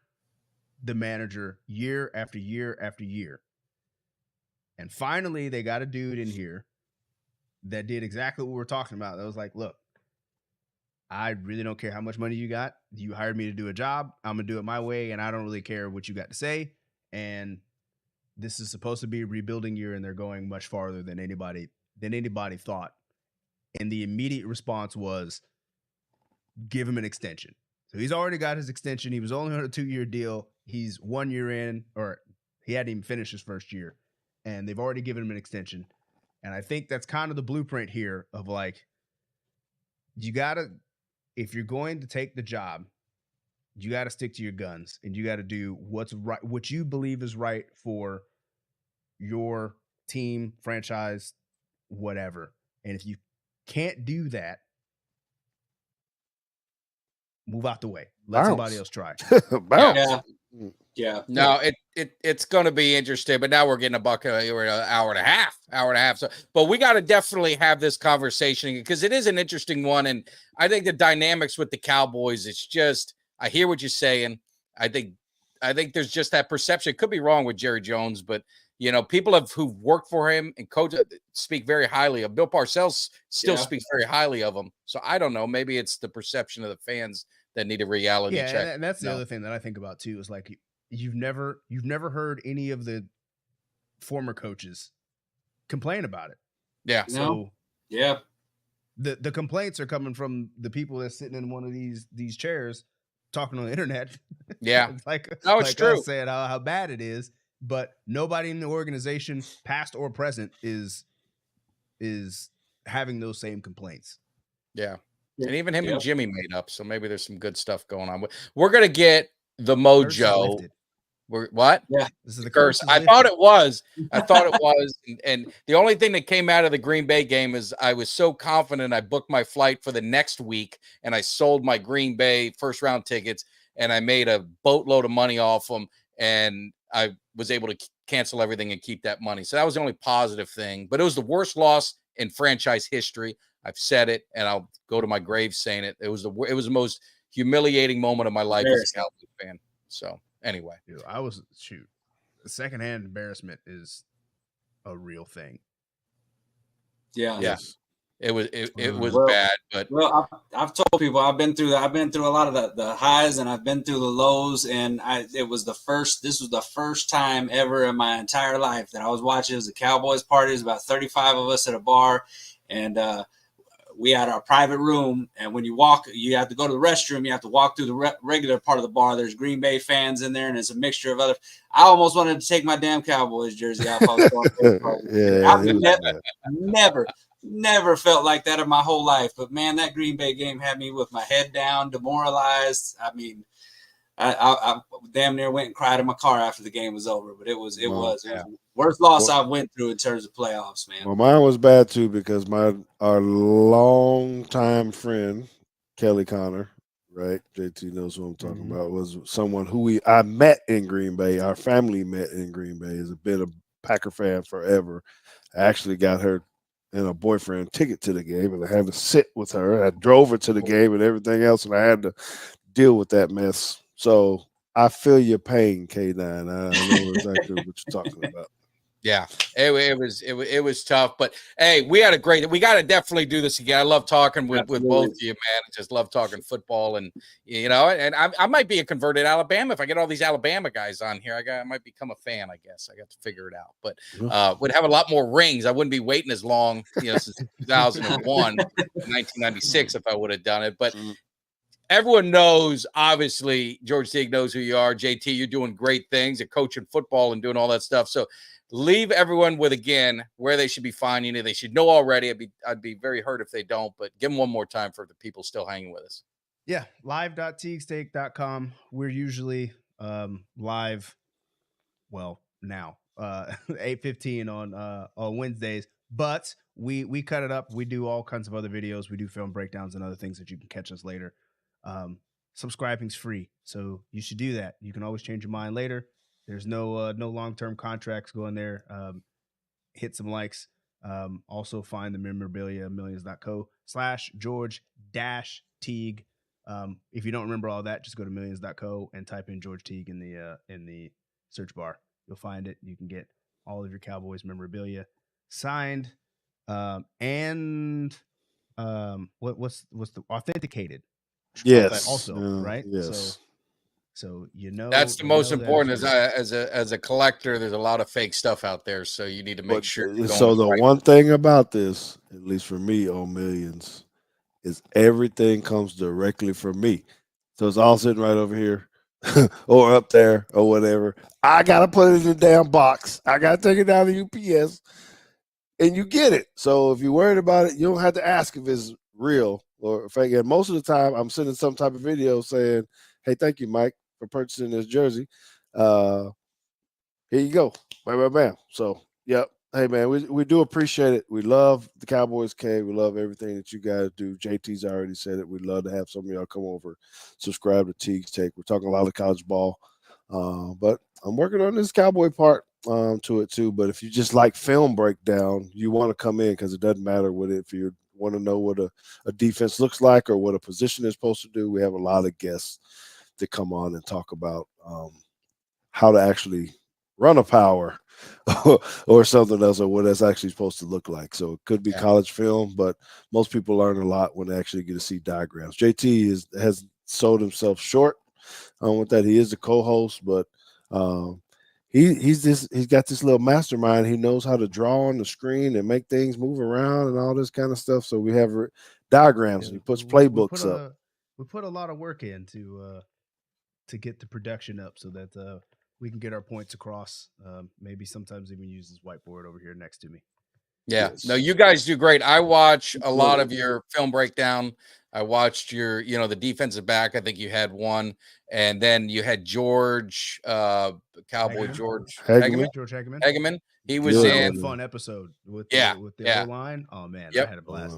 the manager year after year after year. And finally, they got a dude in here that did exactly what we're talking about. That was like, look, I really don't care how much money you got. You hired me to do a job. I'm going to do it my way, and I don't really care what you got to say. And this is supposed to be a rebuilding year, and they're going much farther than anybody thought. And the immediate response was, give him an extension. So he's already got his extension. He was only on a 2-year deal. he's 1 year in, or he hadn't even finished his first year, and they've already given him an extension. And I think that's kind of the blueprint here of like, you gotta, if you're going to take the job, you got to stick to your guns, and you got to do what's right, what you believe is right for your team, franchise, whatever. And if you can't do that, move out the way. Let somebody else try. Bounce. Yeah. No, it's going to be interesting, but now we're getting we're an hour and a half. So, but we got to definitely have this conversation because it is an interesting one. And I think the dynamics with the Cowboys, it's just, I hear what you're saying. I think there's just that perception. It could be wrong with Jerry Jones, but you know, people who've worked for him and coach speak very highly of Bill Parcells. Still speaks very highly of him. So I don't know. Maybe it's the perception of the fans that need a reality check. And that's the other thing that I think about too is like you've never heard any of the former coaches complain about it. Yeah. So yeah. The complaints are coming from the people that's sitting in one of these chairs talking on the internet. Yeah. it's true. Saying how bad it is, but nobody in the organization, past or present, is having those same complaints. Yeah. And even him and Jimmy made up. So maybe there's some good stuff going on. We're going to get the mojo. What? Yeah. This is the curse. I thought it was. And the only thing that came out of the Green Bay game is I was so confident I booked my flight for the next week and I sold my Green Bay first round tickets and I made a boatload of money off them and I was able to cancel everything and keep that money. So that was the only positive thing, but it was the worst loss in franchise history. I've said it and I'll go to my grave saying it. It was the most humiliating moment of my life as a Cowboys fan. So anyway, dude, secondhand embarrassment is a real thing. Yeah. Yes. It was bad, but I've told people I've been through a lot of the highs and I've been through the lows, and this was the first time ever in my entire life that I was watching. It was a Cowboys party. There's about 35 of us at a bar, and we had our private room, and when you walk, you have to go to the restroom. You have to walk through the regular part of the bar. There's Green Bay fans in there, and it's a mixture of other. I almost wanted to take my damn Cowboys jersey off. I've never felt like that in my whole life. But man, that Green Bay game had me with my head down, demoralized. I mean, I damn near went and cried in my car after the game was over. But it was the worst loss I've went through in terms of playoffs, man. Well, mine was bad too because our longtime friend Kelly Connor, right? JT knows who I'm talking about. Was someone who I met in Green Bay. Our family met in Green Bay. Has been a Packer fan forever. I actually got her and a boyfriend ticket to the game, and I had to sit with her. I drove her to the game and everything else, and I had to deal with that mess. So I feel your pain, K9. I know exactly what you're talking about. Yeah, it was tough, but hey, we got to definitely do this again. I love talking with both of you, man. I just love talking football, and you know, and I might be a converted Alabama if I get all these Alabama guys on here. I might become a fan. I guess I got to figure it out, but would have a lot more rings. I wouldn't be waiting as long, you know, since 2001, 1996 if I would have done it, but. Everyone knows, obviously, George Teague knows who you are. JT, you're doing great things at coaching football and doing all that stuff. So leave everyone with, again, where they should be finding you. They should know already. I'd be very hurt if they don't, but give them one more time for the people still hanging with us. Yeah, live.teagsteak.com. We're usually live, well, now, 8:15 on Wednesdays, but we cut it up. We do all kinds of other videos. We do film breakdowns and other things that you can catch us later. Subscribing's free, so you should do that. You can always change your mind later. There's no long-term contracts going there. Hit some likes. Also find the memorabilia millions.co/George-Teague. If you don't remember all that, just go to millions.co and type in George Teague in the search bar. You'll find it. You can get all of your Cowboys memorabilia signed and what's the authenticated. Yes. Also, right? Yes. So you know that's the most important. As a collector, there's a lot of fake stuff out there, so you need to make sure. So the one thing about this, at least for me on Millions, is everything comes directly from me. So it's all sitting right over here. or up there or whatever. I gotta put it in the damn box. I gotta take it down to UPS, and you get it. So if you're worried about it, you don't have to ask if it's real or fake. And most of the time, I'm sending some type of video saying, "Hey, thank you, Mike, for purchasing this jersey. Here you go, bam, bam, bam." So, yep. Hey, man, we do appreciate it. We love the Cowboys Cave. We love everything that you guys do. JT's already said it. We'd love to have some of y'all come over, subscribe to Teague's Take. We're talking a lot of college ball, but I'm working on this Cowboy part to it too. But if you just like film breakdown, you want to come in because it doesn't matter what if you want to know what a defense looks like or what a position is supposed to do. We have a lot of guests that come on and talk about how to actually run a power or something else, or what that's actually supposed to look like. So it could be college film, but most people learn a lot when they actually get to see diagrams. JT has sold himself short with that. He is the co-host, but he's got this little mastermind. He knows how to draw on the screen and make things move around and all this kind of stuff. So we have diagrams. And he puts playbooks up. We put a lot of work in to get the production up so that we can get our points across. Maybe sometimes even use this whiteboard over here next to me. Yeah. Yes. No, you guys do great. I watch a lot of your film breakdown. I watched your, the defensive back. I think you had one. And then you had George, Cowboy Hageman. George Hageman. Hageman. He was in a fun episode with the O-line. Oh man, yep. I had a blast.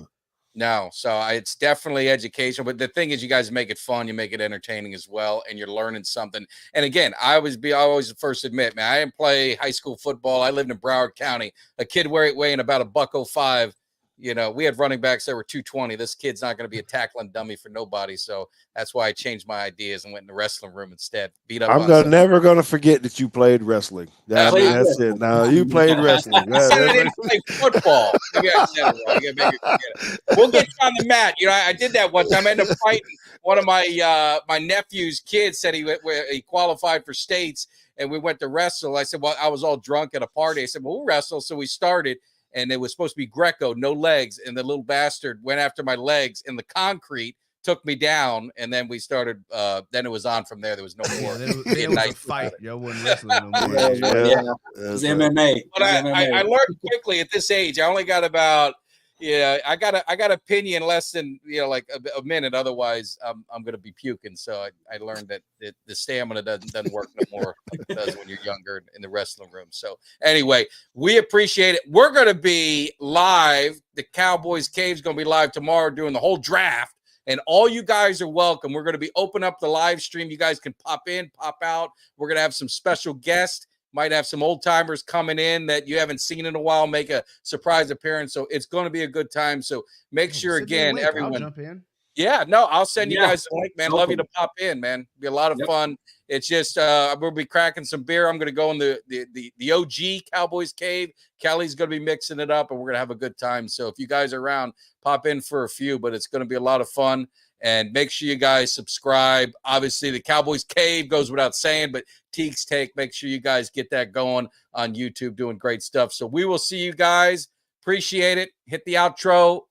No, so it's definitely educational. But the thing is, you guys make it fun, you make it entertaining as well, and you're learning something. And again, I always the first to admit, man, I didn't play high school football. I lived in Broward County. A kid weighing about $105. We had running backs that were 220. This kid's not going to be a tackling dummy for nobody. So that's why I changed my ideas and went in the wrestling room instead. I'm never going to forget that you played wrestling. That's it. Now you played wrestling. I didn't play football. Maybe I said it wrong. Maybe forget it. We'll get you on the mat. I did that one time. I ended up fighting one of my nephew's kids. Said he qualified for states, and we went to wrestle. I said, well, I was all drunk at a party. I said, well, we'll wrestle. So we started. And it was supposed to be Greco, no legs. And the little bastard went after my legs in the concrete, took me down. And then we started, then it was on from there. There was no more. It was a fight. Y'all wasn't wrestling no more. It was MMA. But I learned quickly at this age. I only got about, I got a penny in less than, like a minute. Otherwise, I'm going to be puking. So I learned that the stamina doesn't work no more like it does when you're younger in the wrestling room. So anyway, we appreciate it. We're going to be live. The Cowboys Cave's going to be live tomorrow doing the whole draft. And all you guys are welcome. We're going to be open up the live stream. You guys can pop in, pop out. We're going to have some special guests. Might have some old timers coming in that you haven't seen in a while, make a surprise appearance. So it's going to be a good time. So make sure again, everyone. I'll jump in. Yeah, no, I'll send you guys a link, man. Love you to pop in, man. Be a lot of fun. It's just we'll be cracking some beer. I'm going to go in the OG Cowboys Cave. Kelly's going to be mixing it up, and we're going to have a good time. So if you guys are around, pop in for a few. But it's going to be a lot of fun. And make sure you guys subscribe. Obviously, the Cowboys Cave goes without saying, but Teague's Take, make sure you guys get that going on YouTube, doing great stuff. So we will see you guys. Appreciate it. Hit the outro.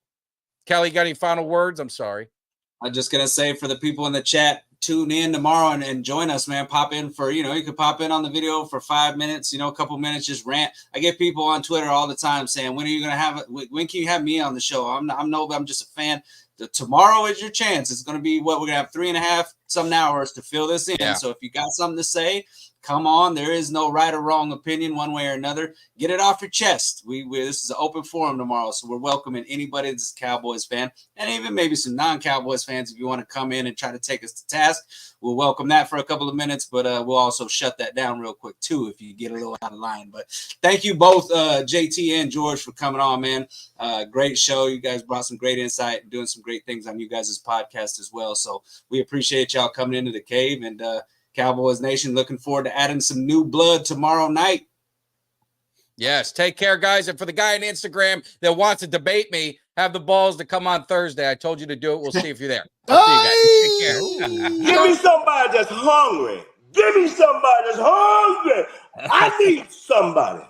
Kelly, got any final words? I'm sorry. I'm just going to say for the people in the chat, tune in tomorrow and join us, man. Pop in for, you could pop in on the video for 5 minutes, a couple minutes, just rant. I get people on Twitter all the time saying, when are you going to have it? When can you have me on the show? I'm just a fan. Tomorrow is your chance. It's going to be we're going to have 3.5 some hours to fill this in. Yeah. So if you got something to say, come on. There is no right or wrong opinion one way or another. Get it off your chest. This is an open forum tomorrow. So we're welcoming anybody that's a Cowboys fan and even maybe some non-Cowboys fans. If you want to come in and try to take us to task, we'll welcome that for a couple of minutes, but we'll also shut that down real quick too if you get a little out of line. But thank you both, JT and George, for coming on, man. Great show. You guys brought some great insight and doing some great things on you guys' podcast as well. So we appreciate y'all coming into the cave, and Cowboys Nation, looking forward to adding some new blood tomorrow night. Yes, take care, guys. And for the guy on Instagram that wants to debate me, have the balls to come on Thursday. I told you to do it. We'll see if you're there. I'll see you guys. Take care. Give me somebody that's hungry. Give me somebody that's hungry. I need somebody.